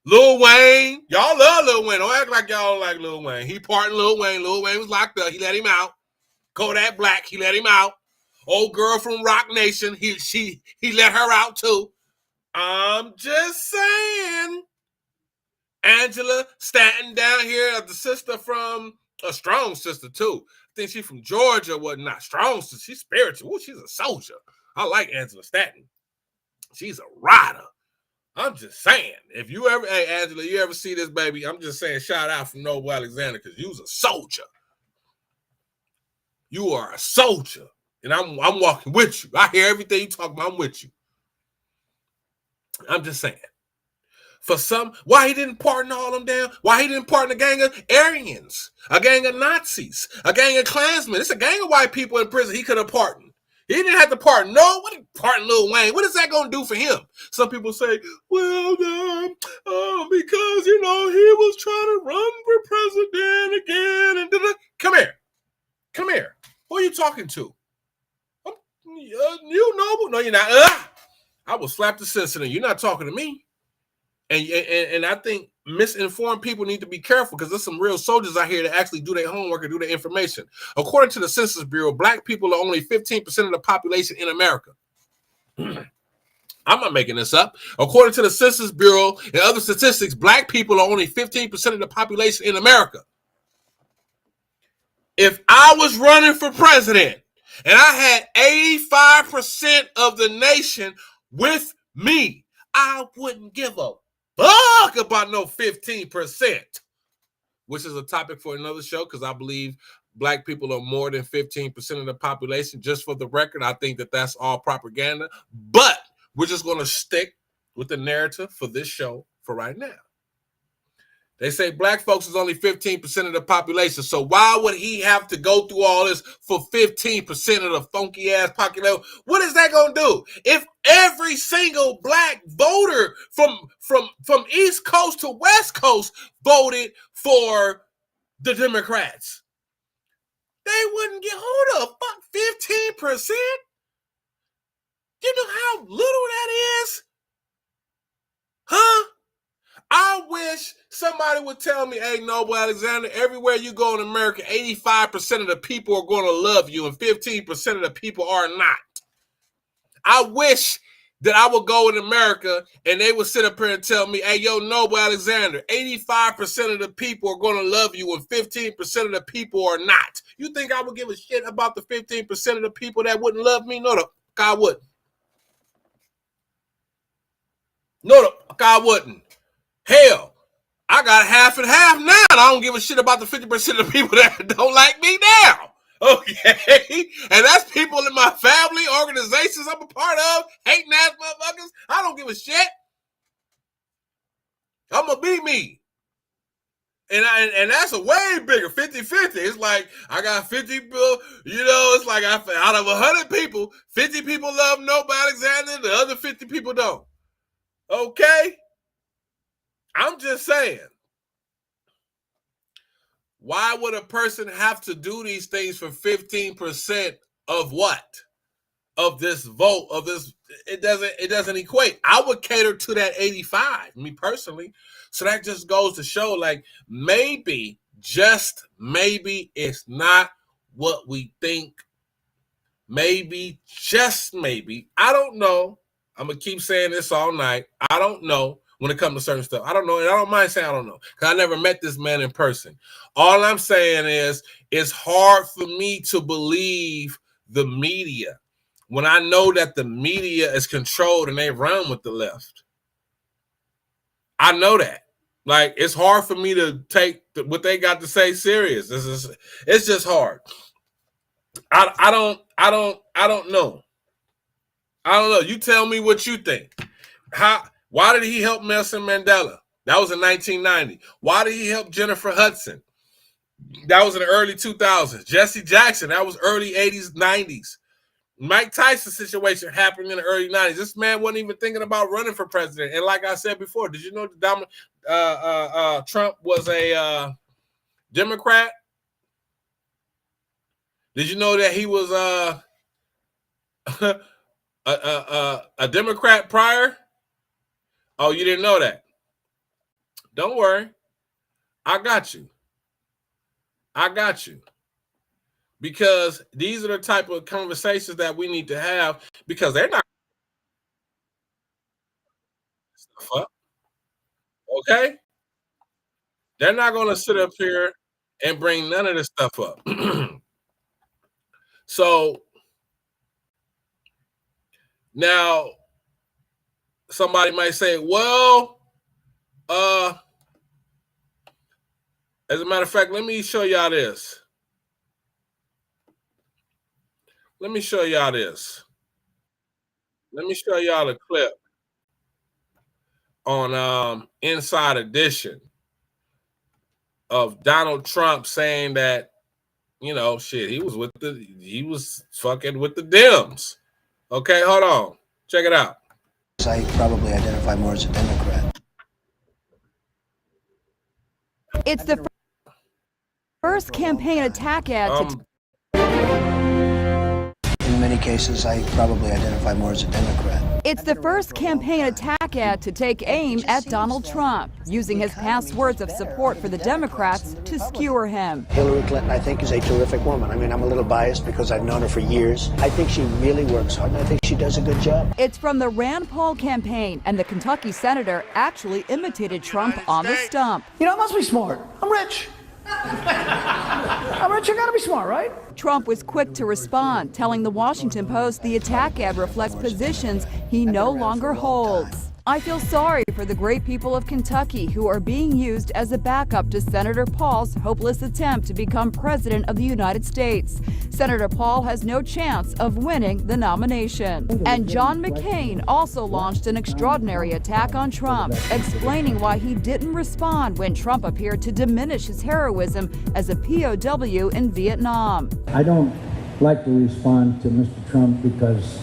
Speaker 1: Lil Wayne. Y'all love Lil Wayne. Don't act like y'all like Lil Wayne. He pardoned Lil Wayne. Lil Wayne was locked up. He let him out. Kodak Black, he let him out. Old girl from Rock Nation, he let her out too. I'm just saying. Angela Stanton down here, the sister from a strong sister too. I think she's from Georgia, whatnot. Strong sister, she's spiritual. Ooh, she's a soldier. I like Angela Stanton. She's a rider. I'm just saying. If you ever, hey Angela, you ever see this baby? I'm just saying, shout out from Noble Alexander because you was a soldier. You are a soldier, and I'm walking with you. I hear everything you talk about. I'm with you. I'm just saying. For some, why he didn't pardon all them down? Why he didn't pardon a gang of Aryans, a gang of Nazis, a gang of Klansmen? It's a gang of white people in prison he could have pardoned. He didn't have to pardon. No, what did pardon Lil Wayne? What is that going to do for him? Some people say, well, because, he was trying to run for president again. And come here. Come here. Who are you talking to? You Noble? No, you're not. I will slap the sense in you. You're not talking to me. And I think misinformed people need to be careful because there's some real soldiers out here that actually do their homework and do their information. According to the Census Bureau, Black people are only 15% of the population in America. I'm not making this up. According to the Census Bureau and other statistics, Black people are only 15% of the population in America. If I was running for president and I had 85% of the nation with me, I wouldn't give a fuck about no 15%, which is a topic for another show because I believe Black people are more than 15% of the population. Just for the record, I think that that's all propaganda, but we're just going to stick with the narrative for this show for right now. They say Black folks is only 15% of the population. So why would he have to go through all this for 15% of the funky ass population? What is that going to do? If every single Black voter from East Coast to West Coast voted for the Democrats, they wouldn't get, hold up, fuck 15%? You know how little that is? Huh? I wish somebody would tell me, hey, Noble Alexander, everywhere you go in America, 85% of the people are going to love you and 15% of the people are not. I wish that I would go in America and they would sit up here and tell me, hey, yo, Noble Alexander, 85% of the people are going to love you and 15% of the people are not. You think I would give a shit about the 15% of the people that wouldn't love me? No, the fuck I wouldn't. No, the fuck I wouldn't. Hell, I got half and half now. And I don't give a shit about the 50% of the people that don't like me now. Okay? And that's people in my family, organizations I'm a part of, hating ass motherfuckers. I don't give a shit. I'm going to be me. And that's a way bigger, 50-50. It's like I got 50 people, it's like out of 100 people, 50 people love Noble Alexander, the other 50 people don't. Okay? I'm just saying. Why would a person have to do these things for 15% of what? Of this vote, of this, it doesn't equate. I would cater to that 85, me personally. So that just goes to show, like, maybe, just maybe, it's not what we think. Maybe, just maybe. I don't know. I'm going to keep saying this all night. I don't know when it comes to certain stuff. I don't know, and I don't mind saying I don't know, because I never met this man in person. All I'm saying is, it's hard for me to believe the media when I know that the media is controlled and they run with the left. I know that. Like, it's hard for me to take what they got to say serious. It's just hard. I don't know. I don't know. You tell me what you think. Why did he help Nelson Mandela? That was in 1990. Why did he help Jennifer Hudson? That was in the early 2000s. Jesse Jackson, that was early 80s, 90s. Mike Tyson's situation happened in the early 90s. This man wasn't even thinking about running for president. And like I said before, did you know that Trump was a Democrat? Did you know that he was a Democrat prior? Oh, you didn't know that? Don't worry. I got you. Because these are the type of conversations that we need to have, because they're not stuff up. Okay? They're not going to sit up here and bring none of this stuff up. So now somebody might say, well, as a matter of fact, let me show y'all this. Let me show y'all the clip on Inside Edition of Donald Trump saying that, he was fucking with the Dems. Okay, hold on. Check it out.
Speaker 2: I probably identify more as a Democrat.
Speaker 6: It's the first campaign attack ad to
Speaker 2: In many cases, I probably identify more as a Democrat.
Speaker 6: It's the first campaign attack ad to take aim at Donald Trump, using his past words of support for the Democrats to skewer him.
Speaker 2: Hillary Clinton, I think, is a terrific woman. I mean, I'm a little biased because I've known her for years. I think she really works hard, and I think she does a good job.
Speaker 6: It's from the Rand Paul campaign, and the Kentucky senator actually imitated Trump on the stump.
Speaker 7: You know, I must be smart. I'm rich. I'm rich, I gotta be smart, right?
Speaker 6: Trump was quick to respond, telling the Washington Post the attack ad reflects positions he no longer holds. I feel sorry for the great people of Kentucky who are being used as a backup to Senator Paul's hopeless attempt to become president of the United States. Senator Paul has no chance of winning the nomination. And John McCain also launched an extraordinary attack on Trump, explaining why he didn't respond when Trump appeared to diminish his heroism as a POW in Vietnam.
Speaker 8: I don't like to respond to Mr. Trump because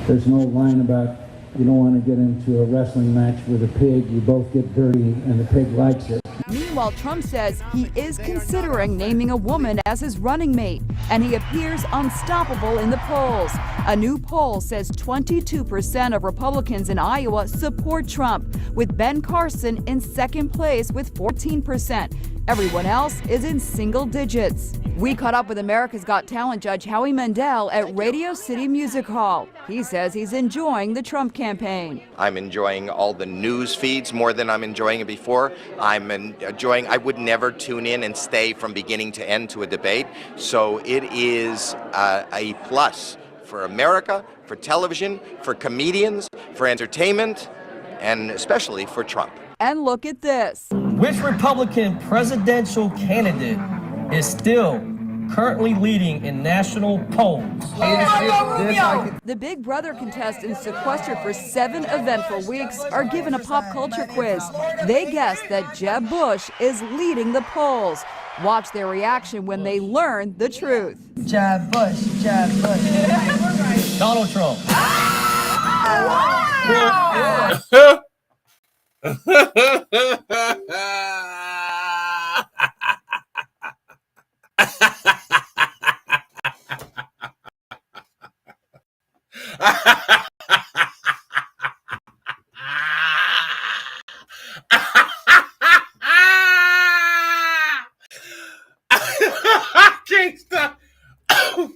Speaker 8: there's no line about you don't want to get into a wrestling match with a pig. You both get dirty and the pig likes it.
Speaker 6: Meanwhile, Trump says he is considering naming a woman as his running mate, and he appears unstoppable in the polls. A new poll says 22% of Republicans in Iowa support Trump, with Ben Carson in second place with 14%. Everyone else is in single digits. We caught up with America's Got Talent judge Howie Mandel at Radio City Music Hall. He says he's enjoying the Trump campaign.
Speaker 9: I'm enjoying all the news feeds more than I'm enjoying it before. I'm enjoying, I would never tune in and stay from beginning to end to a debate. So it is a plus for America, for television, for comedians, for entertainment, and especially for Trump.
Speaker 6: And look at this.
Speaker 10: Which Republican presidential candidate is still currently leading in national polls?
Speaker 6: The Big Brother contestants sequestered for 7 eventful weeks are given a pop culture quiz. They guess that Jeb Bush is leading the polls. Watch their reaction when they learn the truth.
Speaker 10: Jeb Bush, Jeb Bush. Donald Trump.
Speaker 1: I can't stop. Woo!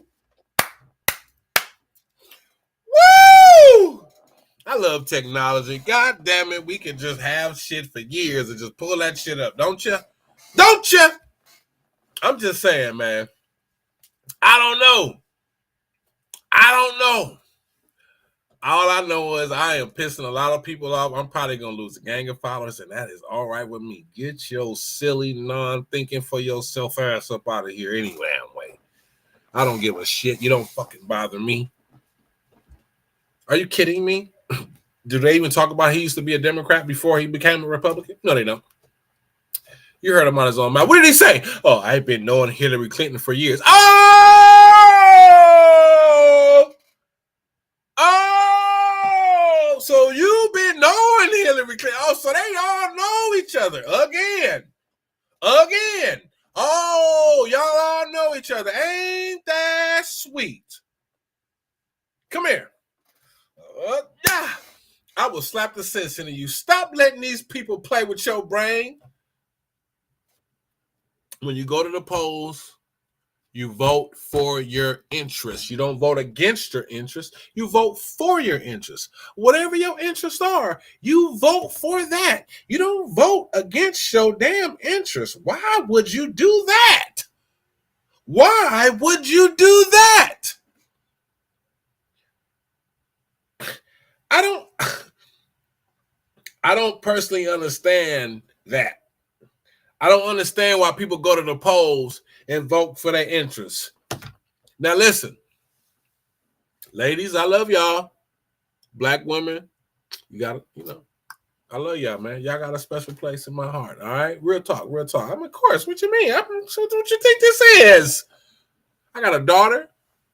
Speaker 1: I love technology. God damn it, we can just have shit for years and just pull that shit up, don't you? Don't you? I'm just saying, man. I don't know. All I know is I am pissing a lot of people off. I'm probably going to lose a gang of followers, and that is all right with me. Get your silly, non-thinking for yourself ass up out of here anyway. I don't give a shit. You don't fucking bother me. Are you kidding me? Do they even talk about he used to be a Democrat before he became a Republican? No, they don't. You heard him on his own mouth. What did he say? Oh, I've been knowing Hillary Clinton for years. Oh, so you've been knowing Hillary Clinton. Oh, so they all know each other again. Oh, y'all all know each other. Ain't that sweet? Come here. Yeah. I will slap the sense into you. Stop letting these people play with your brain. When you go to the polls, you vote for your interests. You don't vote against your interests. You vote for your interests. Whatever your interests are, you vote for that. You don't vote against your damn interests. Why would you do that? Why would you do that? I don't personally understand that. I don't understand why people go to the polls and vote for their interests. Now listen, ladies, I love y'all. Black women, you got to, I love y'all, man. Y'all got a special place in my heart. All right, real talk. I'm of course. What you mean? What you think this is? I got a daughter.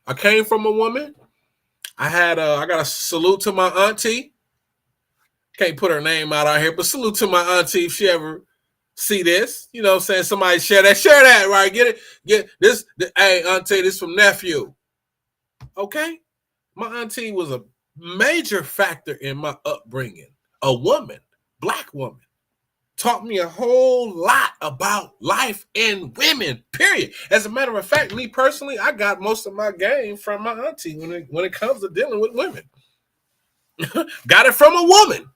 Speaker 1: I came from a woman. I got a salute to my auntie. Can't put her name out here, but salute to my auntie if she ever see this. You know what I'm saying? Somebody share that, right? Get this. Hey, auntie, this from nephew. Okay? My auntie was a major factor in my upbringing. A woman, black woman, taught me a whole lot about life and women, period. As a matter of fact, me personally, I got most of my game from my auntie when it comes to dealing with women. Got it from a woman.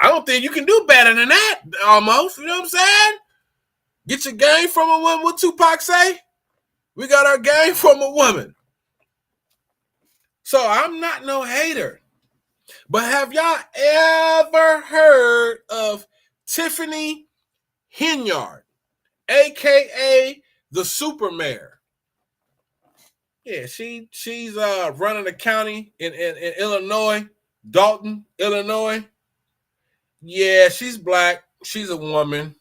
Speaker 1: I don't think you can do better than that, almost. You know what I'm saying? Get your game from a woman. What Tupac say? We got our game from a woman. So I'm not no hater. But have y'all ever heard of Tiffany Henyard, a.k.a. the Super Mayor? Yeah, she's running the county in Illinois, Dalton, Illinois. Yeah, she's black. She's a woman.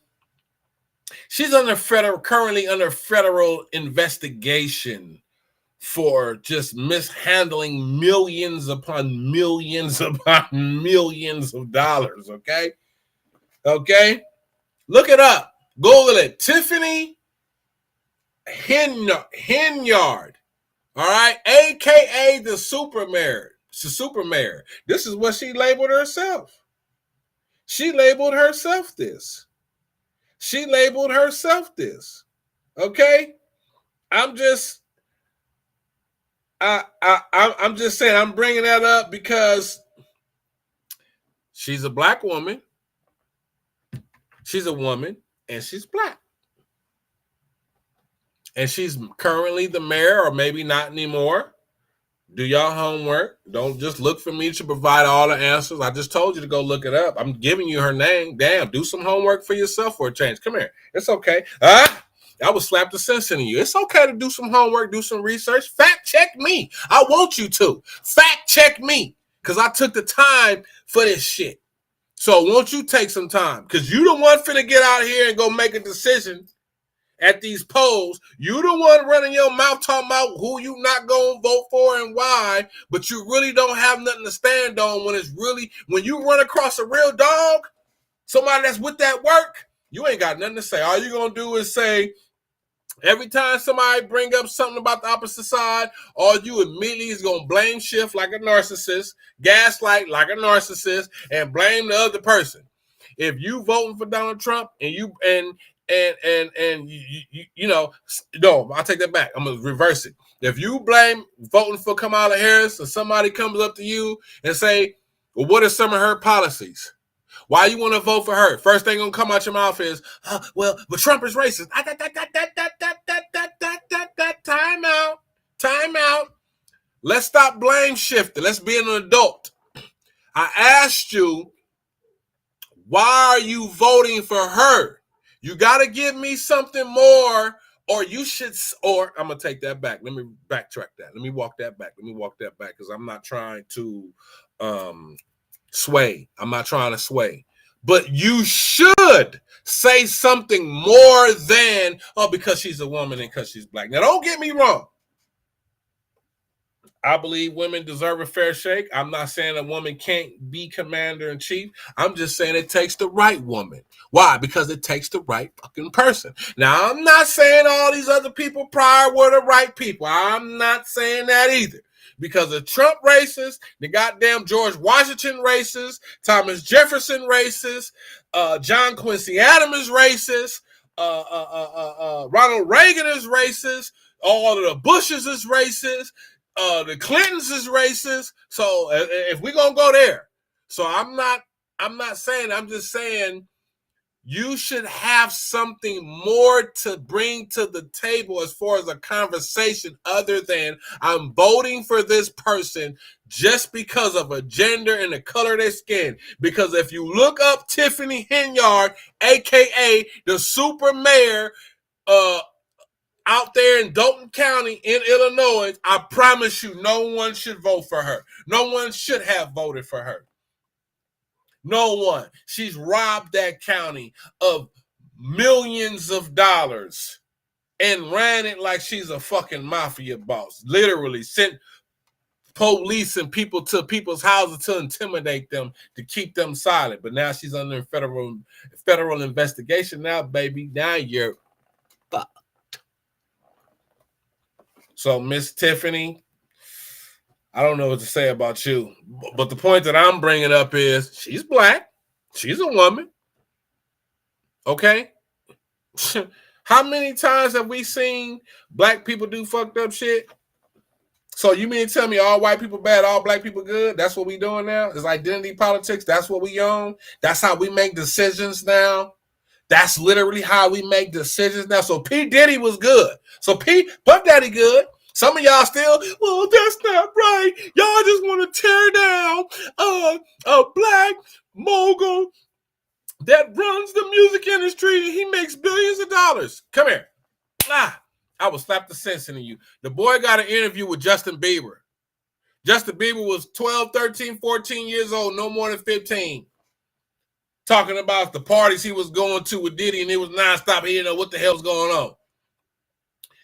Speaker 1: She's currently under federal investigation for just mishandling millions upon millions upon millions of dollars. Okay. Look it up. Google it. Tiffany Henyard. All right. AKA the super mayor. It's the super mayor. This is what she labeled herself. She labeled herself this. She labeled herself this. Okay? I'm just saying, I'm bringing that up because she's a black woman. She's a woman and she's black. And she's currently the mayor, or maybe not anymore. Do y'all homework. Don't just look for me to provide all the answers. I just told you to go look it up. I'm giving you her name. Damn, do some homework for yourself for a change. Come here. It's okay. I will slap the sense into you. It's okay to do some homework, do some research. Fact check me. I want you to. Fact check me. Because I took the time for this shit. So won't you take some time? Because you the one finna get out here and go make a decision at these polls. You the one running your mouth talking about who you not gonna vote for and why, but you really don't have nothing to stand on when you run across a real dog, somebody that's with that work, you ain't got nothing to say. All you gonna do is say, every time somebody bring up something about the opposite side, all you immediately is gonna blame shift like a narcissist, gaslight like a narcissist, and blame the other person. If you voting for Donald Trump and you no, I'll take that back. I'm gonna reverse it. If you blame voting for Kamala Harris and somebody comes up to you and say, well, what are some of her policies? Why you want to vote for her? First thing gonna come out your mouth is, but Trump is racist. Time out. Let's stop blame shifting. Let's be an adult. I asked you, why are you voting for her? You got to give me something more, or I'm going to take that back. Let me backtrack that. Let me walk that back because I'm not trying to sway. I'm not trying to sway. But you should say something more than, because she's a woman and because she's black. Now, don't get me wrong. I believe women deserve a fair shake. I'm not saying a woman can't be commander-in-chief. I'm just saying it takes the right woman. Why? Because it takes the right fucking person. Now, I'm not saying all these other people prior were the right people. I'm not saying that either. Because the Trump racist, the goddamn George Washington racist, Thomas Jefferson racist, John Quincy Adams is racist, Ronald Reagan is racist, all of the Bushes is racist, the Clintons is racist. So if we're gonna go there, so I'm not saying, I'm just saying you should have something more to bring to the table as far as a conversation other than I'm voting for this person just because of a gender and the color of their skin. Because if you look up Tiffany Henyard, aka the super mayor, out there in Dalton County in Illinois, I promise you no one should vote for her. No one should have voted for her. No one. She's robbed that county of millions of dollars and ran it like she's a fucking mafia boss. Literally sent police and people to people's houses to intimidate them, to keep them silent. But now she's under federal investigation now, baby. Now you're fucked. So, Miss Tiffany, I don't know what to say about you, but the point that I'm bringing up is she's black. She's a woman. Okay? How many times have we seen black people do fucked up shit? So you mean to tell me all white people bad, all black people good? That's what we doing now? It's identity politics. That's what we own. That's how we make decisions now. That's literally how we make decisions now. So P. Diddy was good. So Puff Daddy good. Some of y'all still, well, that's not right. Y'all just want to tear down a black mogul that runs the music industry and he makes billions of dollars. Come here. I will slap the sense into you. The boy got an interview with Justin Bieber. Justin Bieber was 12, 13, 14 years old, no more than 15. Talking about the parties he was going to with Diddy, and it was nonstop. He didn't know what the hell's going on.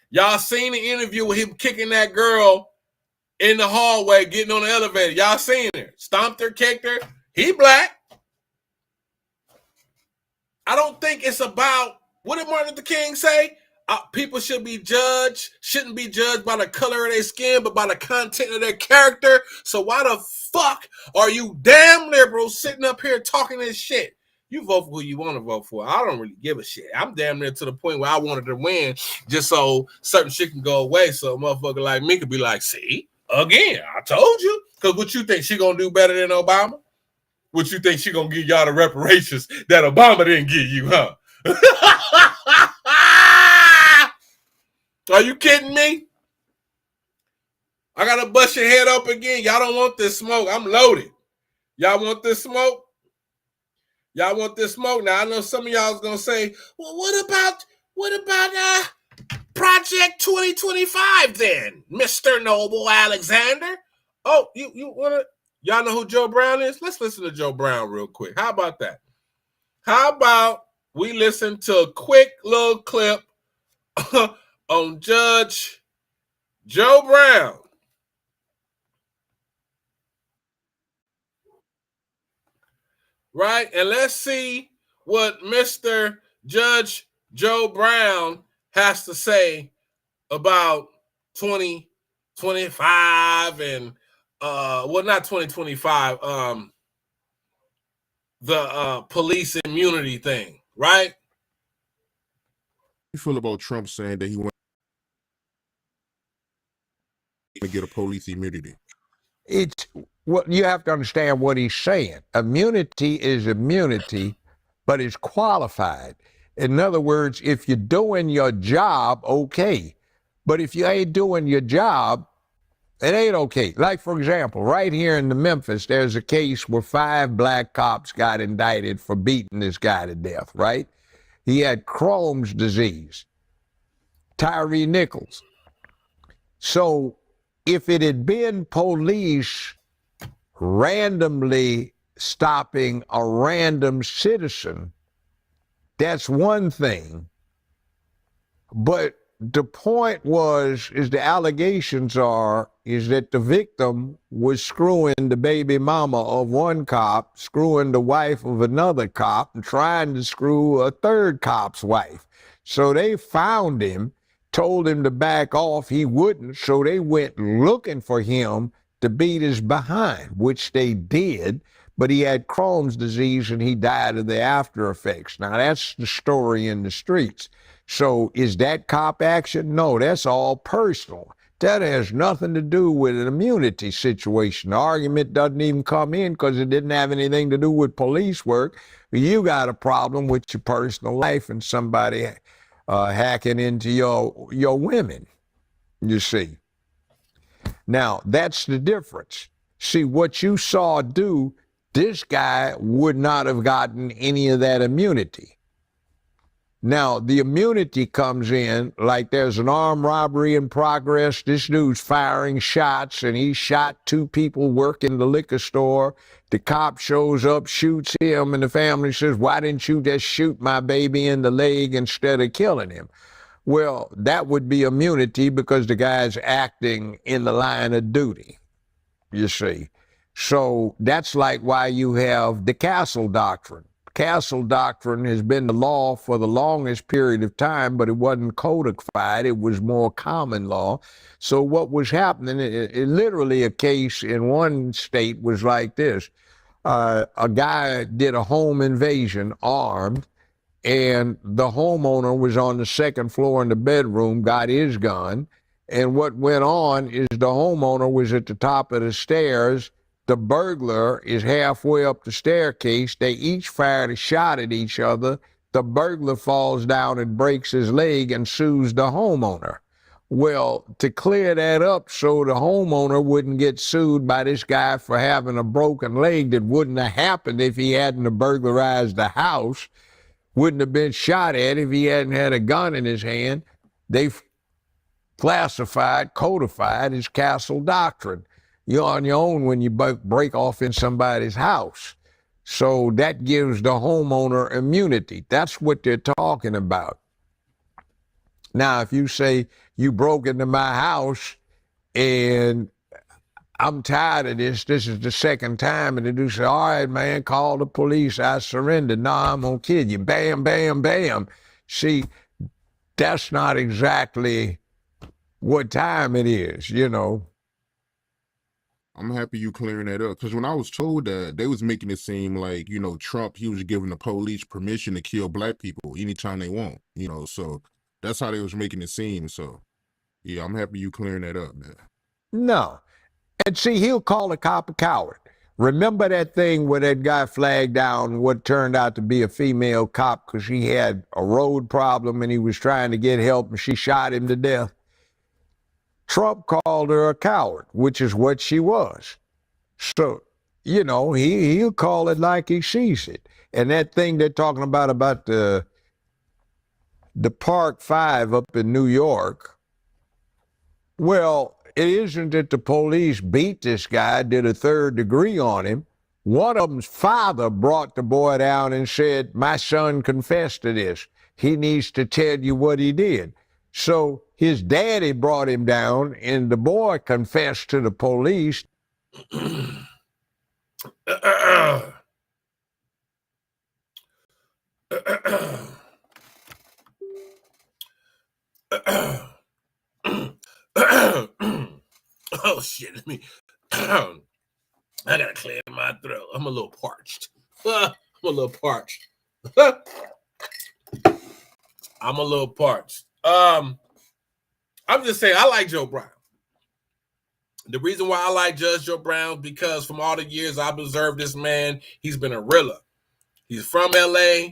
Speaker 1: Y'all seen the interview with him kicking that girl in the hallway, getting on the elevator. Y'all seen her. Stomped her, kicked her. He black. I don't think it's about What did Martin Luther King say? People shouldn't be judged by the color of their skin, but by the content of their character. So why the fuck are you damn liberals sitting up here talking this shit? You vote for who you want to vote for. I don't really give a shit. I'm damn near to the point where I wanted to win just so certain shit can go away. So a motherfucker like me could be like, see, again, I told you. Because what you think, she gonna do better than Obama? What you think, she gonna give y'all the reparations that Obama didn't give you, huh? Are you kidding me? I gotta bust your head up again. Y'all don't want this smoke. I'm loaded. Y'all want this smoke? Y'all want this smoke? Now I know some of y'all's gonna say, well, what about Project 2025 then, Mr. Noble Alexander? Oh, you wanna? Y'all know who Joe Brown is? Let's listen to Joe Brown real quick. How about that? How about we listen to a quick little clip on Judge Joe Brown? Right? And let's see what Mr. Judge Joe Brown has to say about 2025 and well, not 2025, the police immunity thing, right?
Speaker 11: You feel about Trump saying that he wants to get a police immunity?
Speaker 12: It's what you have to understand what he's saying. Immunity is immunity, but it's qualified. In other words, if you're doing your job, okay. But if you ain't doing your job, it ain't okay. Like, for example, right here in Memphis, there's a case where 5 black cops got indicted for beating this guy to death, right? He had Crohn's disease, Tyree Nichols. So if it had been police randomly stopping a random citizen, that's one thing. But the point is the allegations is that the victim was screwing the baby mama of one cop, screwing the wife of another cop, and trying to screw a third cop's wife. So they found him, told him to back off. He wouldn't, so they went looking for him to beat his behind, which they did, but he had Crohn's disease and he died of the after effects. Now, that's the story in the streets. So is that cop action? No, that's all personal. That has nothing to do with an immunity situation. The argument doesn't even come in because it didn't have anything to do with police work. You got a problem with your personal life and somebody hacking into your women, you see. Now, that's the difference. See, what you saw do, this guy would not have gotten any of that immunity. Now, the immunity comes in like there's an armed robbery in progress. This dude's firing shots, and he shot 2 people working the liquor store. The cop shows up, shoots him, and the family says, why didn't you just shoot my baby in the leg instead of killing him? Well, that would be immunity because the guy's acting in the line of duty, you see. So that's like why you have the Castle Doctrine. Castle Doctrine has been the law for the longest period of time, but it wasn't codified. It was more common law. So what was happening, it literally a case in one state was like this. A guy did a home invasion armed, and the homeowner was on the 2nd floor in the bedroom, got his gun. And what went on is the homeowner was at the top of the stairs. The burglar is halfway up the staircase. They each fired a shot at each other. The burglar falls down and breaks his leg and sues the homeowner. Well, to clear that up so the homeowner wouldn't get sued by this guy for having a broken leg that wouldn't have happened if he hadn't burglarized the house, wouldn't have been shot at if he hadn't had a gun in his hand, they've codified his Castle Doctrine. You're on your own when you break off in somebody's house. So that gives the homeowner immunity. That's what they're talking about. Now, if you say you broke into my house and I'm tired of this is the 2nd time, and they do say, all right, man, call the police, I surrender. No, I'm gonna kill you. Bam, bam, bam. See, that's not exactly what time it is, you know.
Speaker 11: I'm happy you clearing that up, because when I was told that, they was making it seem like, you know, Trump, he was giving the police permission to kill black people anytime they want, you know, so that's how they was making it seem. So yeah, I'm happy you clearing that up, man.
Speaker 12: No. And see, he'll call a cop a coward. Remember that thing where that guy flagged down what turned out to be a female cop because she had a road problem and he was trying to get help and she shot him to death? Trump called her a coward, which is what she was. So, you know, he'll call it like he sees it. And that thing they're talking about the Park Five up in New York, well, it isn't that the police beat this guy, did a third degree on him. One of them's father brought the boy down and said, my son confessed to this. He needs to tell you what he did. So his daddy brought him down and the boy confessed to the police.
Speaker 1: Oh shit, let me I gotta clear my throat. I'm a little parched. I'm a little parched. I'm a little parched. I'm just saying I like Joe Brown. The reason why I like Judge Joe Brown, because from all the years I've observed this man, he's been a realer. He's from LA.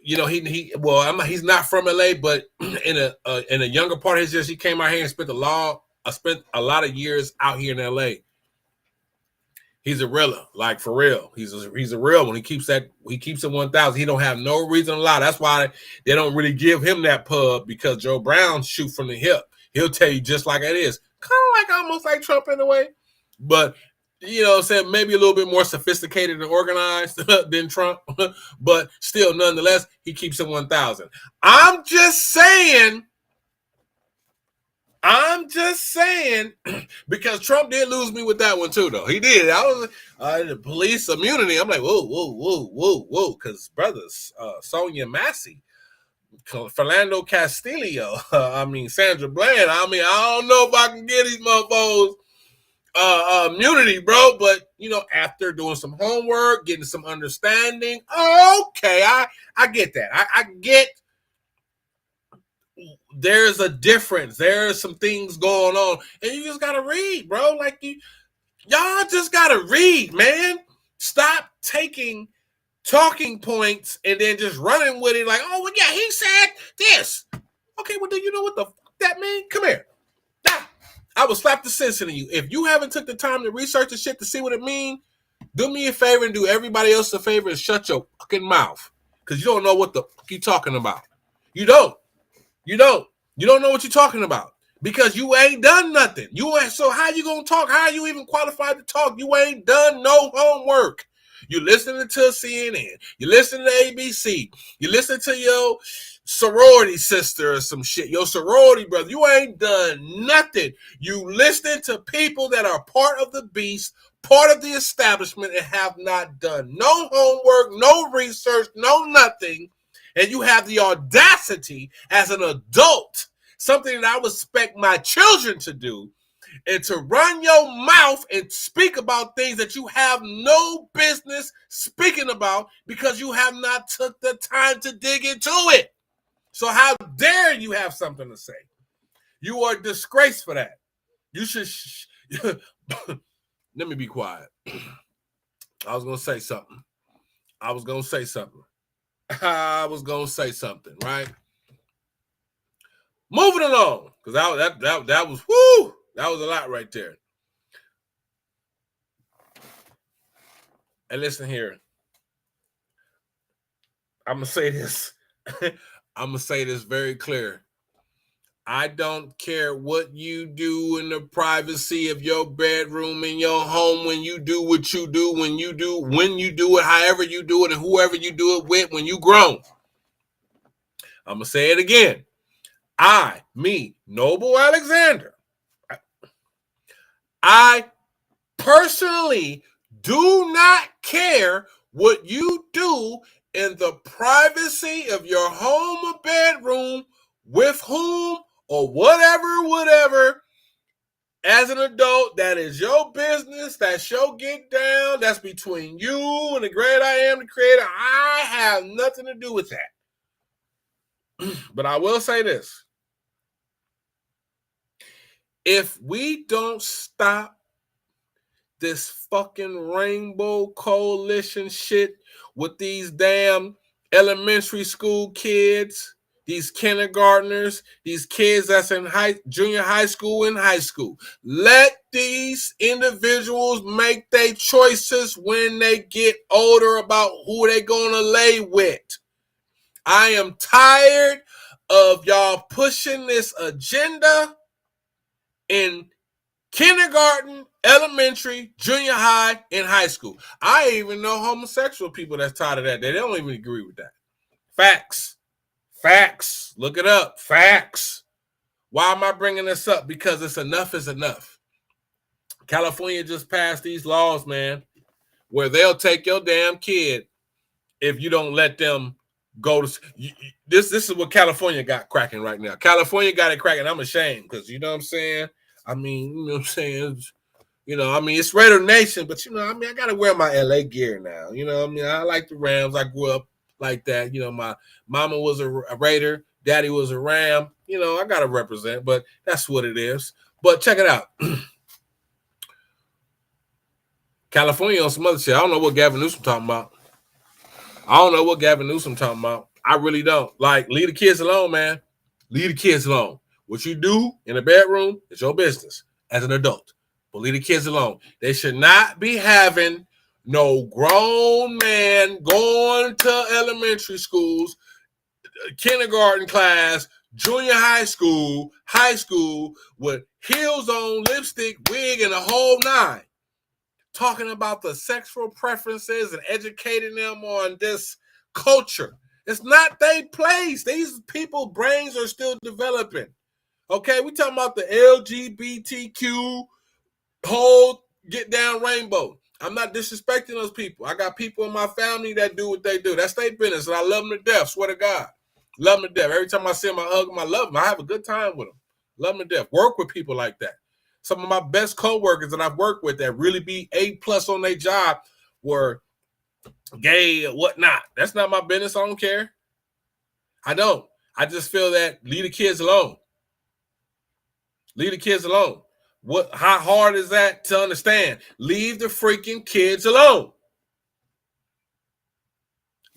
Speaker 1: You know, he's not from LA, but in a younger part of his years, he came out here and spent a lot of years out here in LA. He's a realer, like for real. He's a real one. He keeps it 1,000. He don't have no reason to lie. That's why they don't really give him that pub, because Joe Brown shoot from the hip. He'll tell you just like it is. Kind of like almost like Trump in a way, but you know what I'm saying, maybe a little bit more sophisticated and organized than Trump, but still, nonetheless, he keeps it 1,000. I'm just saying, because Trump did lose me with that one too, though. He did. I was the police immunity. I'm like, whoa, because brothers, Sonia Massey, Philando Castillo, Sandra Bland. I don't know if I can get these motherfuckers immunity, bro, but you know, after doing some homework, getting some understanding, okay, I get that. I get there's a difference. There's some things going on, and you just gotta read, bro. Like y'all just gotta read, man. Stop taking talking points and then just running with it like, oh well, yeah, he said this. Okay, well, do you know what the fuck that mean? Come here. I will slap the sense into you. If you haven't took the time to research the shit to see what it means, do me a favor and do everybody else a favor and shut your fucking mouth. Because you don't know what the fuck you're talking about. You don't know what you're talking about. Because you ain't done nothing. So how you gonna talk? How are you even qualified to talk? You ain't done no homework. You listening to CNN. You listening to ABC. You listen to your sorority sister or some shit. Your sorority brother. You ain't done nothing. You listening to people that are part of the beast, part of the establishment, and have not done no homework, no research, no nothing. And you have the audacity as an adult, something that I would expect my children to do, and to run your mouth and speak about things that you have no business speaking about because you have not took the time to dig into it. So how dare you have something to say? You are disgraced for that. You should let me be quiet. I was going to say something, right? Moving along, because that was whoo. That was a lot right there. And listen here. I'm going to say this. I'm going to say this very clear. I don't care what you do in the privacy of your bedroom in your home, when you do what you do, when you do it, however you do it, and whoever you do it with when you grown. I'm going to say it again. Noble Alexander, I personally do not care what you do in the privacy of your home or bedroom with whom or whatever. As an adult, that is your business. That's your get down. That's between you and the great I am, the creator. I have nothing to do with that. But I will say this. If we don't stop this fucking Rainbow Coalition shit with these damn elementary school kids, these kindergartners, these kids that's in junior high school and high school, let these individuals make their choices when they get older about who they gonna lay with. I am tired of y'all pushing this agenda in kindergarten, elementary, junior high, and high school. I even know homosexual people that's tired of that. They don't even agree with that. Facts. Look it up. Facts. Why am I bringing this up? Because it's enough is enough. California just passed these laws, man, where they'll take your damn kid if you don't let them go to this is what California got cracking right now. California got it cracking. I'm ashamed because you know what I'm saying? I mean, you know what I'm saying? It's Raider Nation, but I gotta wear my LA gear now. You know what I mean? I like the Rams. I grew up like that. My mama was a Raider, daddy was a Ram. I gotta represent, but that's what it is. But check it out. California on some other shit. I don't know what Gavin Newsom talking about. I really don't. Like, leave the kids alone, man. Leave the kids alone. What you do in the bedroom is your business as an adult. But leave the kids alone. They should not be having no grown man going to elementary schools, kindergarten class, junior high school with heels on, lipstick, wig, and a whole nine. Talking about the sexual preferences and educating them on this culture. It's not their place. These people brains are still developing. Okay, we talking about the LGBTQ whole get down rainbow. I'm not disrespecting those people. I got people in my family that do what they do. That's their business, and I love them to death. Swear to God, love them to death. Every time I see them, I hug them. I love them. I have a good time with them. Love them to death. Work with people like that. Some of my best co-workers that I've worked with that really be A+ on their job were gay or whatnot. That's not my business. I don't care. I don't. I just feel that leave the kids alone. Leave the kids alone. How hard is that to understand? Leave the freaking kids alone.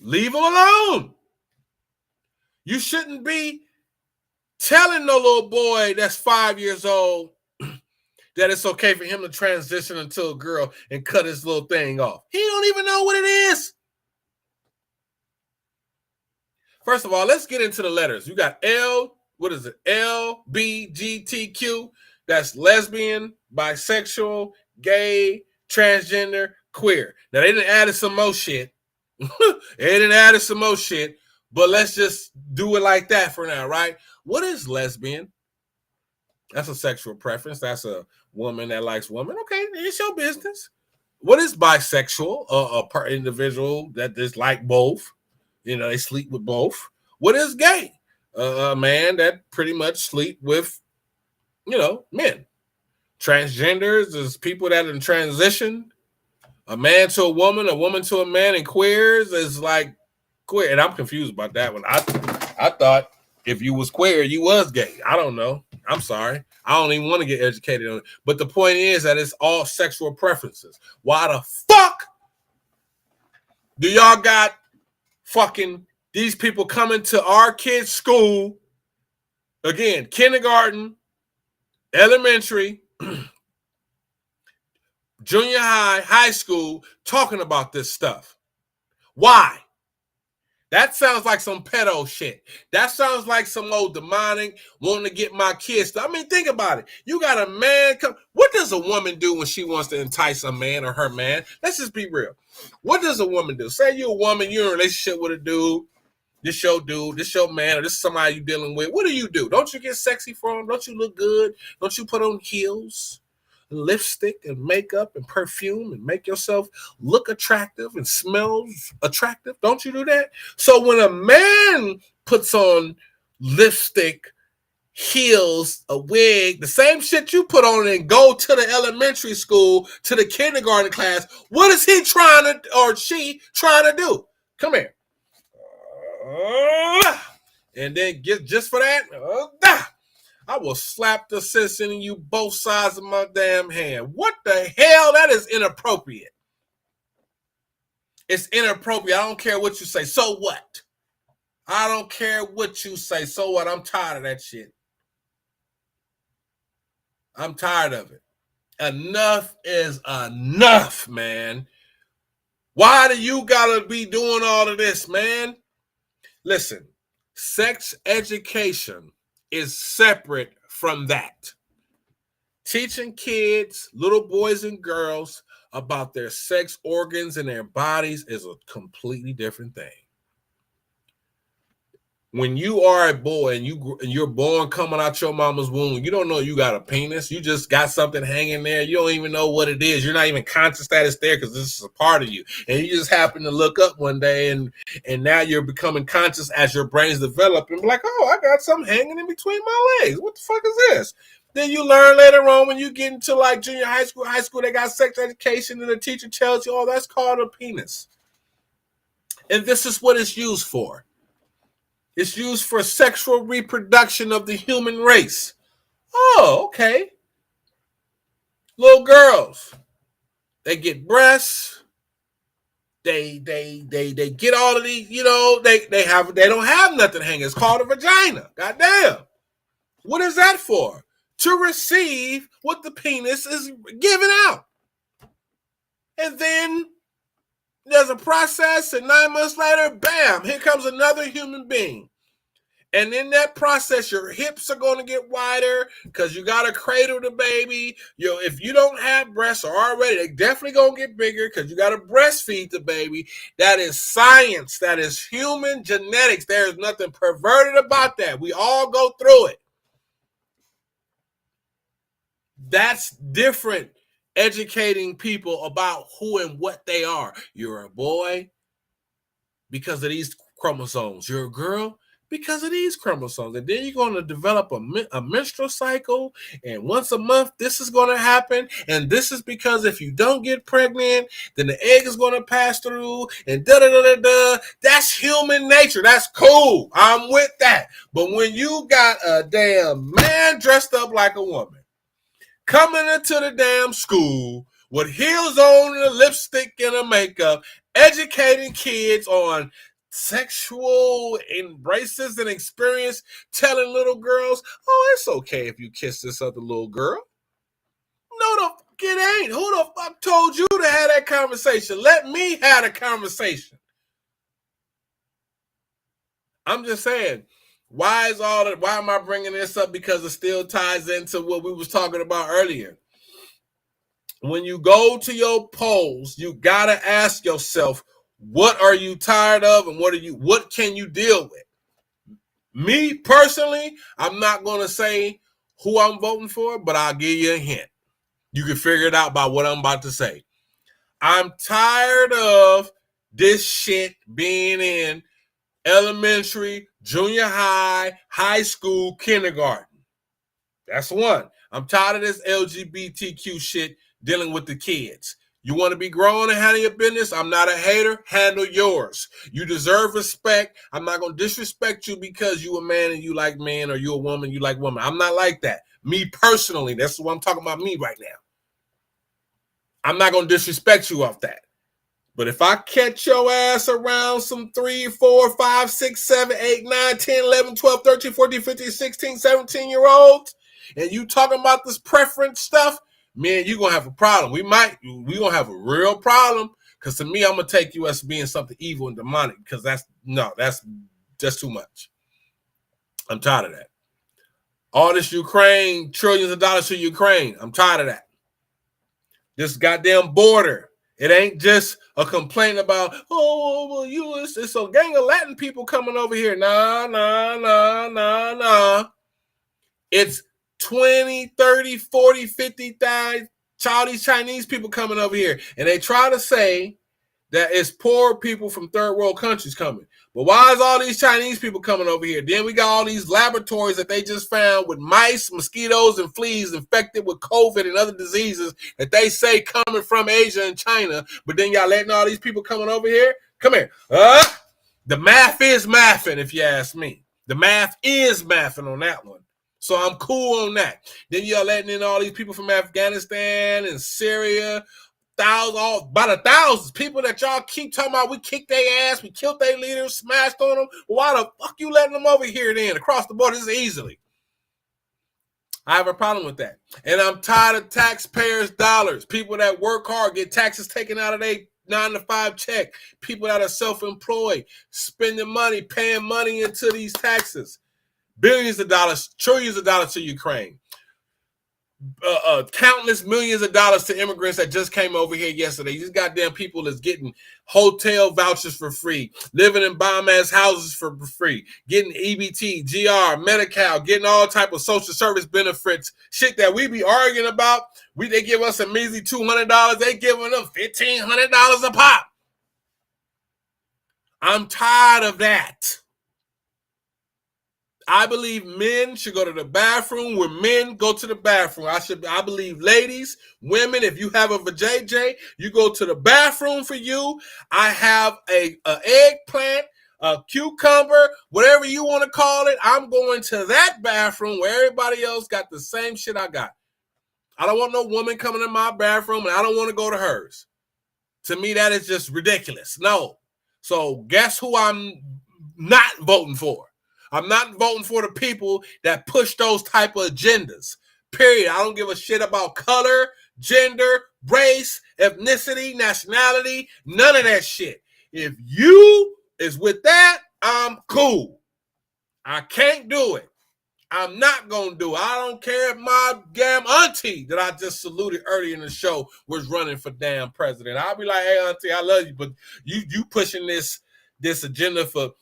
Speaker 1: Leave them alone. You shouldn't be telling no little boy that's 5 years old that it's okay for him to transition into a girl and cut his little thing off. He don't even know what it is. First of all, let's get into the letters. You got LBGTQ. That's lesbian, bisexual, gay, transgender, queer. Now, they didn't add some more shit. But let's just do it like that for now, right? What is lesbian? That's a sexual preference. That's a woman that likes women. Okay, it's your business. What is bisexual? A individual that just like both. They sleep with both. What is gay? A man that pretty much sleep with, men. Transgenders is people that in transition. A man to a woman to a man, and queers is like queer. And I'm confused about that one. I thought if you was queer, you was gay. I don't know. I'm sorry. I don't even want to get educated on it. But the point is that it's all sexual preferences. Why the fuck do y'all got fucking these people coming to our kids' school? Again, kindergarten, elementary, junior high, high school, talking about this stuff. Why? That sounds like some pedo shit. That sounds like some old demonic wanting to get my kids. I mean, think about it. You got a man come. What does a woman do when she wants to entice a man or her man? Let's just be real. What does a woman do? Say you're a woman, you're in a relationship with a dude. This your dude, this your man, or this is somebody you dealing with. What do? Don't you get sexy for him? Don't you look good? Don't you put on heels? lipstick and makeup and perfume and make yourself look attractive and smell attractive? Don't you do that? So when a man puts on lipstick, heels, a wig, the same shit you put on and go to the elementary school, to the kindergarten class, what is he trying to, or she trying to do? Come here. And then just for that, I will slap the sense in you both sides of my damn hand. What the hell? That is inappropriate. It's inappropriate. I don't care what you say. So what? I don't care what you say. So what? I'm tired of that shit. I'm tired of it. Enough is enough, man. Why do you gotta be doing all of this, man? Listen, sex education is separate from that. Teaching kids, little boys and girls, about their sex organs and their bodies is a completely different thing. When you are a boy and you're born coming out your mama's womb, you don't know you got a penis. You just got something hanging there. You don't even know what it is. You're not even conscious that it's there because this is a part of you. And you just happen to look up one day and now you're becoming conscious as your brain's develop and be like, oh, I got something hanging in between my legs. What the fuck is this? Then you learn later on when you get into like junior high school, they got sex education and the teacher tells you, oh, that's called a penis. And this is what it's used for. It's used for sexual reproduction of the human race. Oh, okay. Little girls, they get breasts. They get all of these, you know, they don't have nothing hanging. It's called a vagina. Goddamn. What is that for? To receive what the penis is giving out. And then there's a process, and 9 months later, bam, here comes another human being. And in that process, your hips are going to get wider because you got to cradle the baby. If you don't have breasts already, they definitely going to get bigger because you got to breastfeed the baby. That is science. That is human genetics. There is nothing perverted about that. We all go through it. That's different. Educating people about who and what they are. You're a boy because of these chromosomes. You're a girl because of these chromosomes. And then you're going to develop a menstrual cycle. And once a month, this is going to happen. And this is because if you don't get pregnant, then the egg is going to pass through. And da-da-da-da-da. That's human nature. That's cool. I'm with that. But when you got a damn man dressed up like a woman, coming into the damn school with heels on and a lipstick and a makeup, educating kids on sexual embraces and experience, telling little girls, oh, it's okay if you kiss this other little girl. No, the fuck it ain't. Who the fuck told you to have that conversation? Let me have a conversation. I'm just saying. Why am I bringing this up? Because it still ties into what we was talking about earlier. When you go to your polls, you got to ask yourself, what are you tired of and what can you deal with? Me personally, I'm not going to say who I'm voting for, but I'll give you a hint. You can figure it out by what I'm about to say. I'm tired of this shit being in elementary, junior high, high school, kindergarten. That's one. I'm tired of this LGBTQ shit dealing with the kids. You want to be grown and handle your business? I'm not a hater. Handle yours. You deserve respect. I'm not going to disrespect you because you a man and you like men, or you a woman, you like woman. I'm not like that. Me personally, that's what I'm talking about, me right now. I'm not going to disrespect you off that. But if I catch your ass around some 3, 4, 5, 6, 7, 8, 9, 10, 11, 12, 13, 14, 15, 16, 17-year-olds, and you talking about this preference stuff, man, you're going to have a problem. We going to have a real problem, because to me, I'm going to take you as being something evil and demonic, because that's just too much. I'm tired of that. All this Ukraine, trillions of dollars to Ukraine, I'm tired of that. This goddamn border. It ain't just a complaint about, it's a gang of Latin people coming over here. Nah. It's 20, 30, 40, 50,000 All these Chinese people coming over here, and they try to say that it's poor people from third world countries coming. But why is all these Chinese people coming over here? Then we got all these laboratories that they just found with mice, mosquitoes, and fleas infected with COVID and other diseases that they say coming from Asia and China. But then y'all letting all these people coming over here? Come here. The math is mathing, if you ask me. The math is mathing on that one. So I'm cool on that. Then y'all letting in all these people from Afghanistan and Syria, by the thousands, people that y'all keep talking about, we kicked their ass, we killed their leaders, smashed on them. Why the fuck you letting them over here then, across the border this easily? I have a problem with that. And I'm tired of taxpayers' dollars. People that work hard get taxes taken out of their 9-to-5 check. People that are self-employed, spending money, paying money into these taxes. Billions of dollars, trillions of dollars to Ukraine. Countless millions of dollars to immigrants that just came over here yesterday. These goddamn people is getting hotel vouchers for free, living in bomb-ass houses for free, getting EBT, GR, Medi-Cal, getting all type of social service benefits, shit that we be arguing about. They give us a measly $200. They giving them $1,500 a pop. I'm tired of that. I believe men should go to the bathroom where men go to the bathroom. I believe ladies, women, if you have a vajayjay, you go to the bathroom for you. I have a eggplant, a cucumber, whatever you want to call it. I'm going to that bathroom where everybody else got the same shit I got. I don't want no woman coming in my bathroom, and I don't want to go to hers. To me, that is just ridiculous. No. So guess who I'm not voting for? I'm not voting for the people that push those type of agendas. Period. I don't give a shit about color, gender, race, ethnicity, nationality, none of that shit. If you is with that, I'm cool. I can't do it. I'm not going to do it. I don't care if my damn auntie that I just saluted earlier in the show was running for damn president. I'll be like, hey, auntie, I love you, but you pushing this agenda for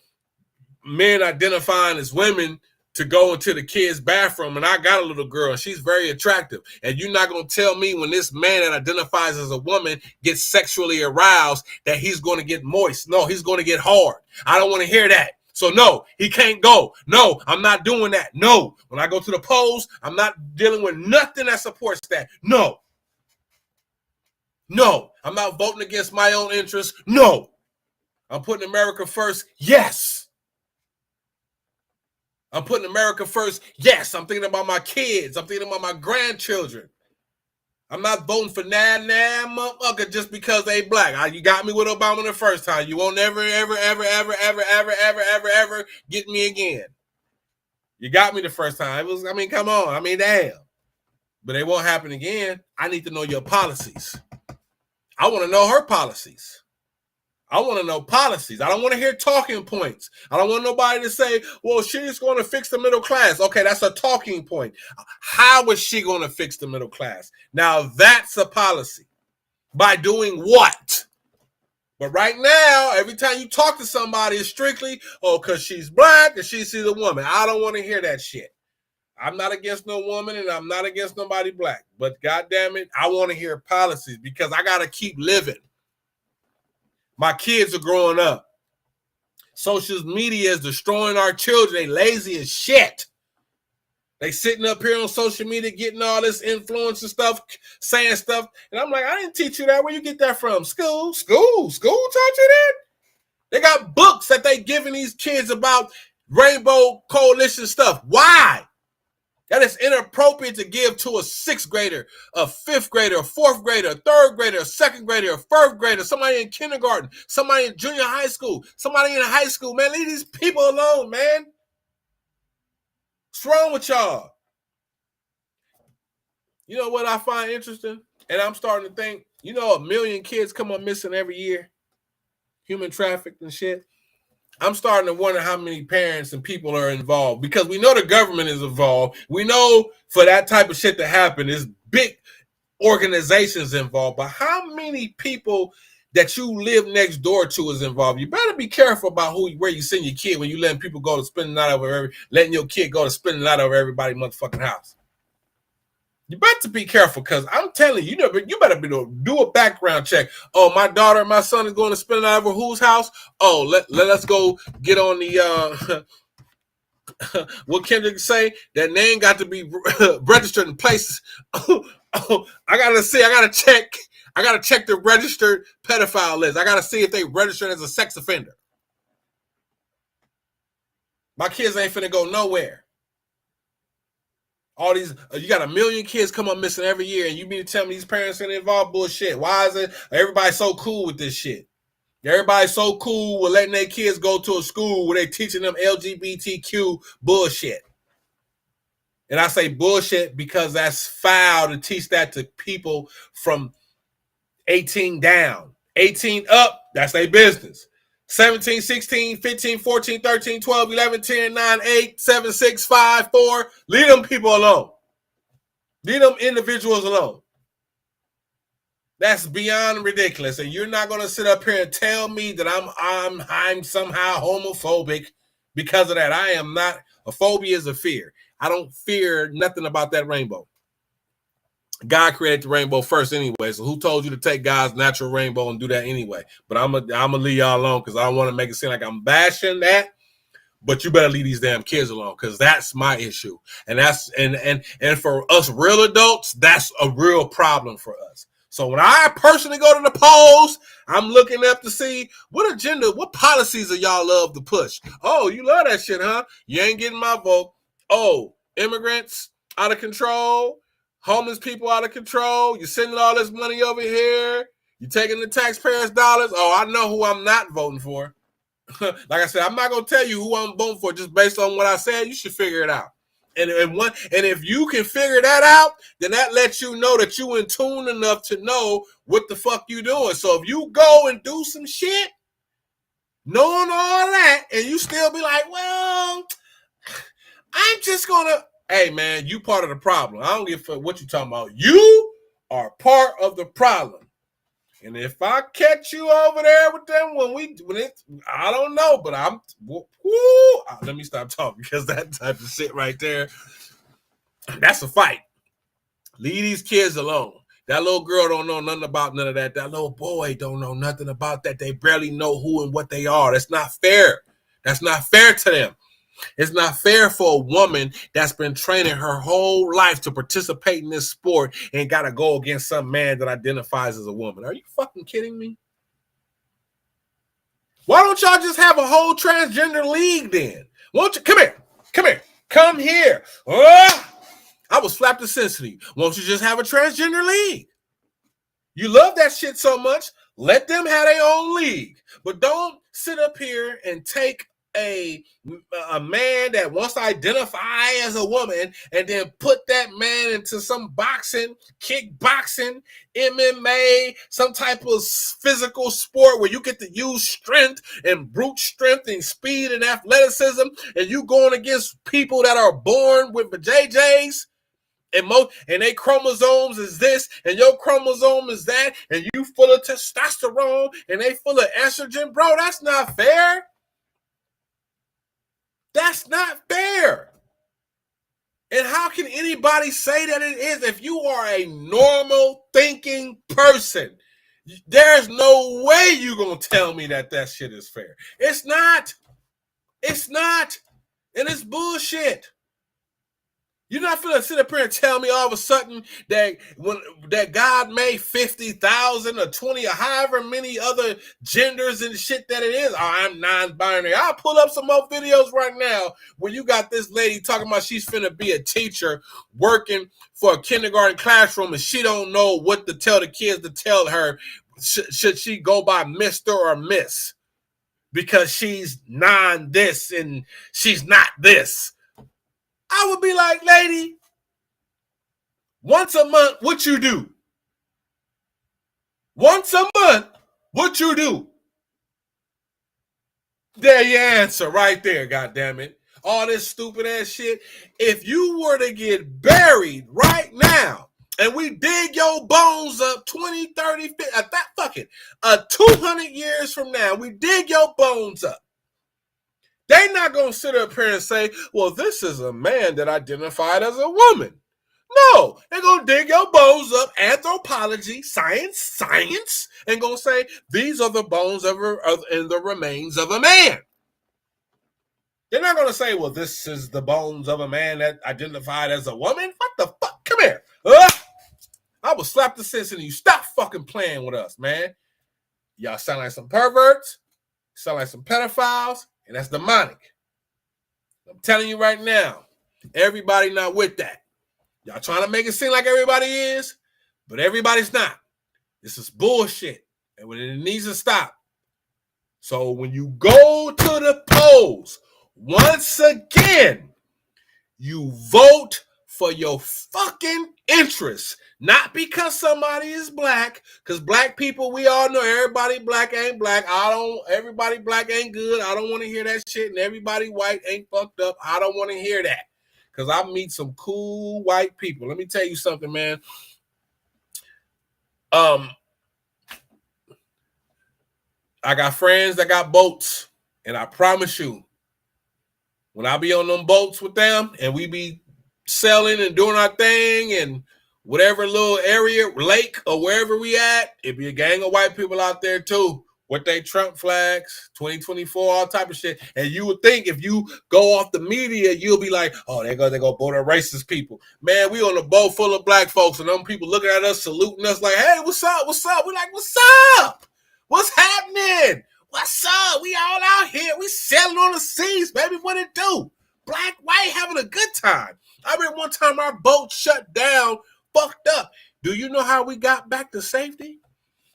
Speaker 1: men identifying as women to go into the kids' bathroom, and I got a little girl, and she's very attractive, and you're not going to tell me when this man that identifies as a woman gets sexually aroused that he's going to get moist. No, he's going to get hard. I don't want to hear that. So no, he can't go. No, I'm not doing that. No, when I go to the polls, I'm not dealing with nothing that supports that. No, I'm not voting against my own interests. No, I'm putting America first. Yes. I'm putting America first. Yes, I'm thinking about my kids. I'm thinking about my grandchildren. I'm not voting for motherfucker just because they black. You got me with Obama the first time. You won't ever get me again. You got me the first time. Come on. Damn. But it won't happen again. I need to know your policies. I want to know her policies. I want to know policies. I don't want to hear talking points. I don't want nobody to say, well, she's going to fix the middle class. Okay, that's a talking point. How is she going to fix the middle class? Now, that's a policy. By doing what? But right now, every time you talk to somebody, it's strictly, because she's black and she's a woman. I don't want to hear that shit. I'm not against no woman and I'm not against nobody black. But goddamn it, I want to hear policies because I got to keep living. My kids are growing up. Social media is destroying our children. They lazy as shit. They sitting up here on social media getting all this influence and stuff, saying stuff. And I'm like, I didn't teach you that. Where you get that from? School taught you that? They got books that they giving these kids about Rainbow Coalition stuff. Why? That is inappropriate to give to a 6th grader, a 5th grader, a 4th grader, a 3rd grader, a 2nd grader, a 1st grader, somebody in kindergarten, somebody in junior high school, somebody in high school. Man, leave these people alone, man. What's wrong with y'all? You know what I find interesting? And I'm starting to think, 1 million kids come up missing every year. Human trafficked and shit. I'm starting to wonder how many parents and people are involved because we know the government is involved. We know for that type of shit to happen, there's big organizations involved. But how many people that you live next door to is involved? You better be careful about where you send your kid when you letting people go to spend the night over letting your kid go to spend the night over everybody's motherfucking house. You better be careful, because I'm telling you, you better do a background check. Oh, my daughter and my son is going to spend it over whose house? Oh, let us go get on the what Kendrick say, that name got to be registered in places. I gotta check the registered pedophile list. I gotta see if they registered as a sex offender. My kids ain't finna go nowhere. All these, you got 1 million kids come up missing every year, and you mean to tell me these parents ain't involved? Bullshit. Why is it everybody so cool with this shit? Everybody's so cool with letting their kids go to a school where they teaching them LGBTQ bullshit. And I say bullshit because that's foul to teach that to people from 18 down. 18 up, that's their business. 17, 16, 15, 14, 13, 12, 11, 10, 9, 8, 7, 6, 5, 4. Leave them people alone. Leave them individuals alone. That's beyond ridiculous. And you're not going to sit up here and tell me that I'm somehow homophobic because of that. I am not. A phobia is a fear. I don't fear nothing about that rainbow. God created the rainbow first anyway, so who told you to take God's natural rainbow and do that anyway? But I'm gonna leave y'all alone because I don't want to make it seem like I'm bashing that. But you better leave these damn kids alone, because that's my issue. And that's and for us real adults, that's a real problem for us. So when I personally go to the polls, I'm looking up to see what agenda, what policies do y'all love to push. Oh, you love that shit, huh? You ain't getting my vote. Oh, immigrants out of control. Homeless people out of control. You're sending all this money over here. You're taking the taxpayers' dollars. Oh, I know who I'm not voting for. Like I said, I'm not going to tell you who I'm voting for just based on what I said. You should figure it out. And if you can figure that out, then that lets you know that you in tune enough to know what the fuck you doing. So if you go and do some shit, knowing all that, and you still be like, well, I'm just going to, hey, man, you part of the problem. I don't give a fuck what you talking about. You are part of the problem. And if I catch you over there with them I don't know, but let me stop talking, because that type of shit right there, that's a fight. Leave these kids alone. That little girl don't know nothing about none of that. That little boy don't know nothing about that. They barely know who and what they are. That's not fair. That's not fair to them. It's not fair for a woman that's been training her whole life to participate in this sport and got to go against some man that identifies as a woman. Are you fucking kidding me? Why don't y'all just have a whole transgender league then? Won't you come here? I was flapped to sensitive. Won't you just have a transgender league? You love that shit so much. Let them have their own league, but don't sit up here and take a man that wants to identify as a woman and then put that man into some boxing, kickboxing, MMA, some type of physical sport where you get to use strength and brute strength and speed and athleticism, and you going against people that are born with the JJs and they chromosomes is this and your chromosome is that, and you full of testosterone and they full of estrogen. Bro, that's not fair. That's not fair. And how can anybody say that it is? If you are a normal thinking person, there's no way you're going to tell me that that shit is fair. It's not. It's not. And it's bullshit. You're not finna sit up here and tell me all of a sudden that God made 50,000 or 20 or however many other genders and shit that it is. Oh, I'm non-binary. I'll pull up some more videos right now where you got this lady talking about she's finna be a teacher working for a kindergarten classroom, and she don't know what to tell the kids to tell her. Should she go by Mr. or Miss? Because she's non-this and she's not this. I would be like, lady, once a month, what you do? Once a month, what you do? There your answer right there, goddammit. All this stupid ass shit. If you were to get buried right now and we dig your bones up 20, 30, 50, fuck it, 200 years from now, we dig your bones up. They're not going to sit up here and say, well, this is a man that identified as a woman. No, they're gonna dig your bones up, anthropology, science, and gonna say these are the bones and the remains of a man. They're not gonna say, well, this is the bones of a man that identified as a woman. What the fuck? Come here. I will slap the sense in you. Stop fucking playing with us, man. Y'all sound like some perverts, sound like some pedophiles, and that's demonic. I'm telling you right now, everybody not with that. Y'all trying to make it seem like everybody is, but everybody's not. This is bullshit, and it needs to stop. So when you go to the polls, once again, you vote for your fucking interests, not because somebody is black, because black people, we all know everybody black ain't black. Everybody black ain't good. I don't want to hear that shit, and everybody white ain't fucked up. I don't want to hear that. Because I meet some cool white people. Let me tell you something, man. I got friends that got boats. And I promise you, when I be on them boats with them and we be selling and doing our thing and whatever little area, lake or wherever we at, it be a gang of white people out there too. With they Trump flags, 2024, all type of shit. And you would think if you go off the media, you'll be like, oh, they go vote at racist people. Man, we on a boat full of black folks, and them people looking at us, saluting us like, hey, what's up? What's up? We're like, what's up? What's happening? What's up? We all out here. We sailing on the seas, baby. What it do? Black, white, having a good time. I remember one time our boat shut down, fucked up. Do you know how we got back to safety?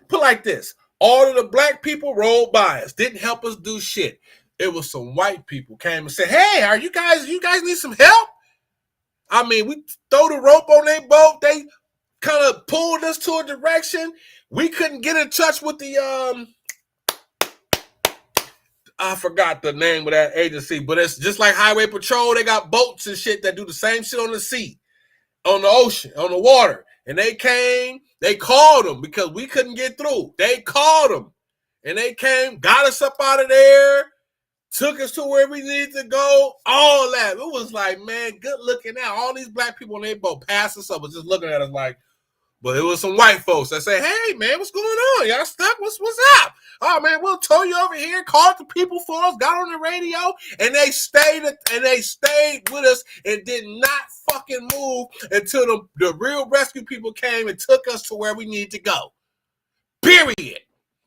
Speaker 1: Put like this. All of the black people rolled by us, didn't help us do shit. It was some white people came and said, hey, you guys need some help? I mean, we throw the rope on their boat. They kind of pulled us to a direction. We couldn't get in touch with the, I forgot the name of that agency, but it's just like Highway Patrol. They got boats and shit that do the same shit on the sea, on the ocean, on the water. And they came, they called them because we couldn't get through. They called them and they came, got us up out of there, took us to where we needed to go, all that. It was like, man, good looking out. All these black people on their boat passed us up, was just looking at us like, but it was some white folks that say, hey, man, what's going on? Y'all stuck? What's up? Oh, man, we'll tow you over here, called the people for us, got on the radio, and they stayed with us and did not fucking move until the real rescue people came and took us to where we need to go. Period.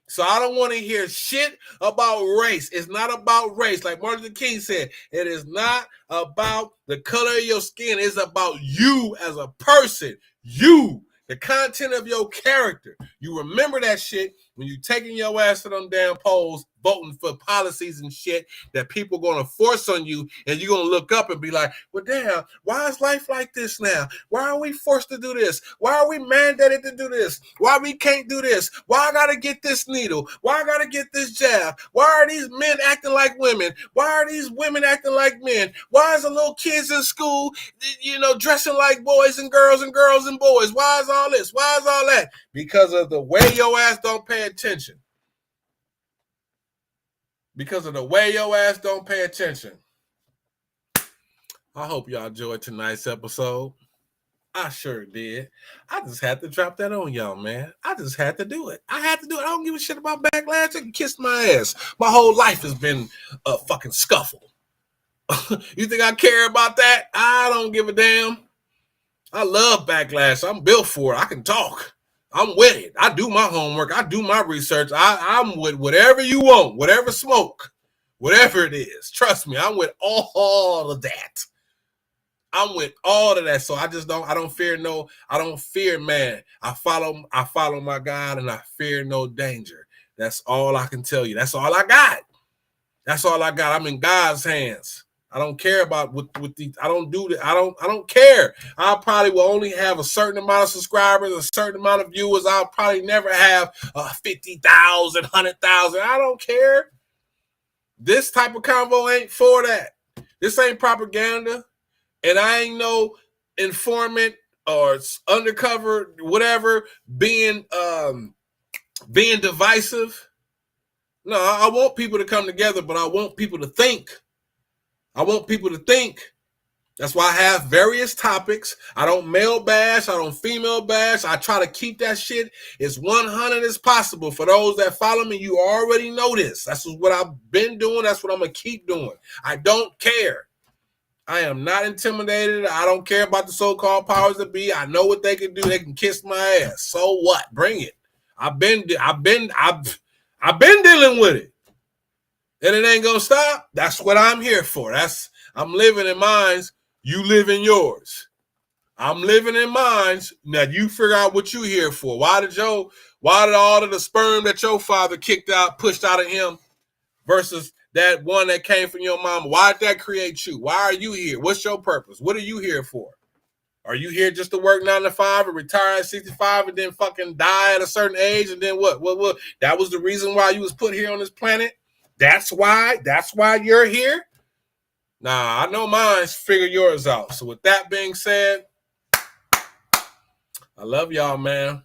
Speaker 1: So I don't want to hear shit about race. It's not about race. Like Martin Luther King said, it is not about the color of your skin. It's about you as a person. You. The content of your character. You remember that shit when you taking your ass to them damn polls, voting for policies and shit that people going to force on you, and you're going to look up and be like, well, damn, why is life like this now? Why are we forced to do this? Why are we mandated to do this? Why we can't do this? Why I got to get this needle? Why I got to get this jab? Why are these men acting like women? Why are these women acting like men? Why is the little kids in school, dressing like boys and girls and boys? Why is all this? Why is all that? Because of the way your ass don't pay attention. Because of the way your ass don't pay attention. I hope y'all enjoyed tonight's episode. I sure did. I just had to drop that on y'all, man. I just had to do it. I had to do it. I don't give a shit about backlash. You can kiss my ass. My whole life has been a fucking scuffle. You think I care about that? I don't give a damn. I love backlash. I'm built for it. I can talk. I'm with it. I do my homework. I do my research. I'm with whatever you want, whatever smoke, whatever it is. Trust me, I'm with all of that. I'm with all of that. So I don't fear man. I follow my God and I fear no danger. That's all I can tell you. That's all I got. That's all I got. I'm in God's hands. I don't care about with the. I don't do that. I don't care. I probably will only have a certain amount of subscribers, a certain amount of viewers. I'll probably never have 50,000, 100,000. I don't care. This type of convo ain't for that. This ain't propaganda, and I ain't no informant or undercover, whatever, being divisive. No, I want people to come together, but I want people to think. I want people to think That's why I have various topics. I don't male bash. I don't female bash. I try to keep that shit as 100 as possible. For those that follow me, you already know this. That's what I've been doing. That's what I'm going to keep doing. I don't care. I am not intimidated. I don't care about the so-called powers that be. I know what they can do. They can kiss my ass. So what? Bring it. I've been dealing with it. And it ain't going to stop. That's what I'm here for. I'm living in minds. You live in yours. I'm living in minds. Now you figure out what you here for. Why did all of the sperm that your father pushed out of him versus that one that came from your mama? Why did that create you? Why are you here? What's your purpose? What are you here for? Are you here just to work 9 to 5 and retire at 65 and then fucking die at a certain age? And then what? That was the reason why you was put here on this planet? That's why you're here? Nah, I know mine's. Figure yours out. So with that being said, I love y'all, man.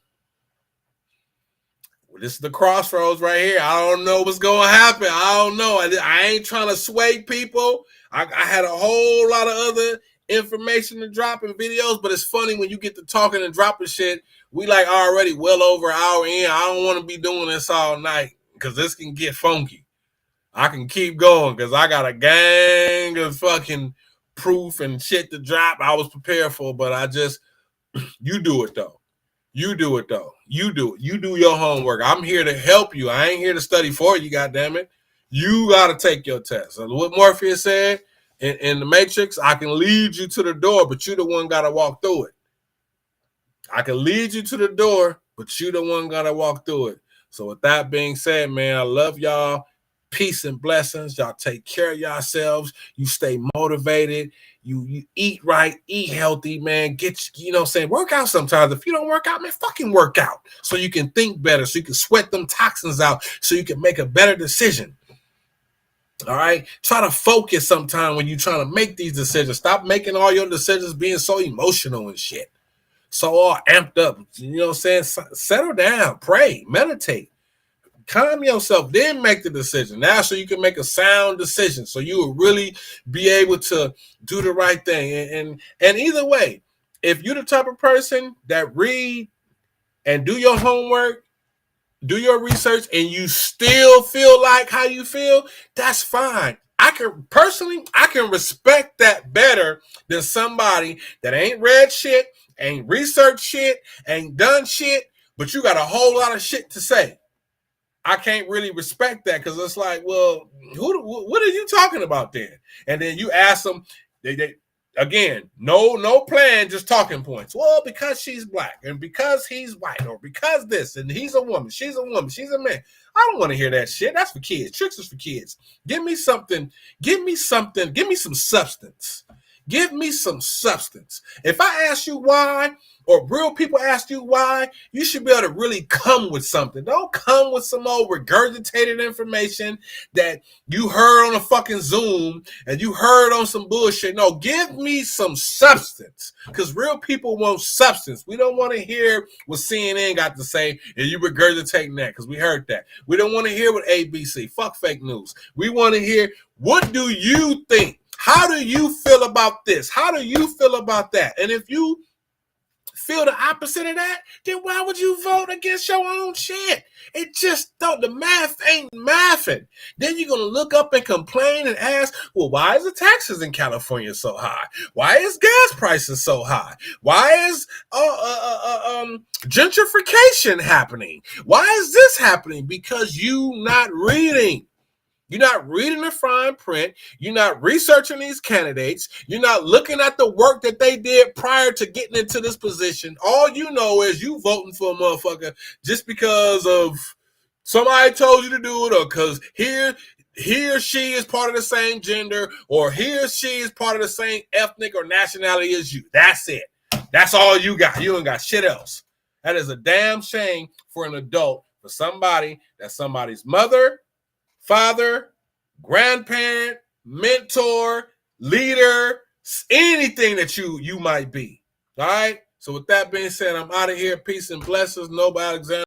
Speaker 1: Well, this is the crossroads right here. I don't know what's going to happen. I don't know. I ain't trying to sway people. I had a whole lot of other information to drop in videos, but it's funny when you get to talking and dropping shit. We like already well over an hour in. I don't want to be doing this all night because this can get funky. I can keep going because I got a gang of fucking proof and shit to drop I was prepared for, but you do it though. You do it though. You do it. You do your homework. I'm here to help you. I ain't here to study for you, goddammit. You got to take your test. So what Morpheus said in the Matrix, I can lead you to the door, but you the one got to walk through it. I can lead you to the door, but you the one got to walk through it. So with that being said, man, I love y'all. Peace and blessings. Y'all take care of yourselves. You stay motivated. You eat right, eat healthy, man. Work out sometimes. If you don't work out, man, fucking work out. So you can think better, so you can sweat them toxins out, so you can make a better decision. All right? Try to focus sometime when you're trying to make these decisions. Stop making all your decisions being so emotional and shit. So all amped up. You know what I'm saying? Settle down, pray, meditate. Calm yourself, then make the decision. Now so you can make a sound decision. So you will really be able to do the right thing. And either way, if you're the type of person that read and do your homework, do your research, and you still feel like how you feel, that's fine. I can respect that better than somebody that ain't read shit, ain't researched shit, ain't done shit, but you got a whole lot of shit to say. I can't really respect that because it's like, well, what are you talking about then? And then you ask them, they again, no plan, just talking points. Well, because she's black and because he's white or because this and he's a woman, she's a man. I don't want to hear that shit. That's for kids. Tricks is for kids. Give me something. Give me some substance. Give me some substance. If I ask you why, or real people ask you why, you should be able to really come with something. Don't come with some old regurgitated information that you heard on a fucking Zoom and you heard on some bullshit. No, give me some substance, because real people want substance. We don't want to hear what CNN got to say and you regurgitating that because we heard that. We don't want to hear what ABC. Fuck fake news. We want to hear, what do you think? How do you feel about this? How do you feel about that? And if you feel the opposite of that, then why would you vote against your own shit? It just don't. The math ain't mathing. Then you're going to look up and complain and ask, well, why is the taxes in California so high? Why is gas prices so high? Why is gentrification happening? Why is this happening? Because you not reading. You're not reading the fine print. You're not researching these candidates. You're not looking at the work that they did prior to getting into this position. All you know is you voting for a motherfucker just because of somebody told you to do it, or because he or she is part of the same gender, or he or she is part of the same ethnic or nationality as you. That's it. That's all you got. You ain't got shit else. That is a damn shame for an adult, for somebody that's somebody's mother, father, grandparent, mentor, leader, anything that you might be. All right? So with that being said, I'm out of here. Peace and blessings. Noble Alexander.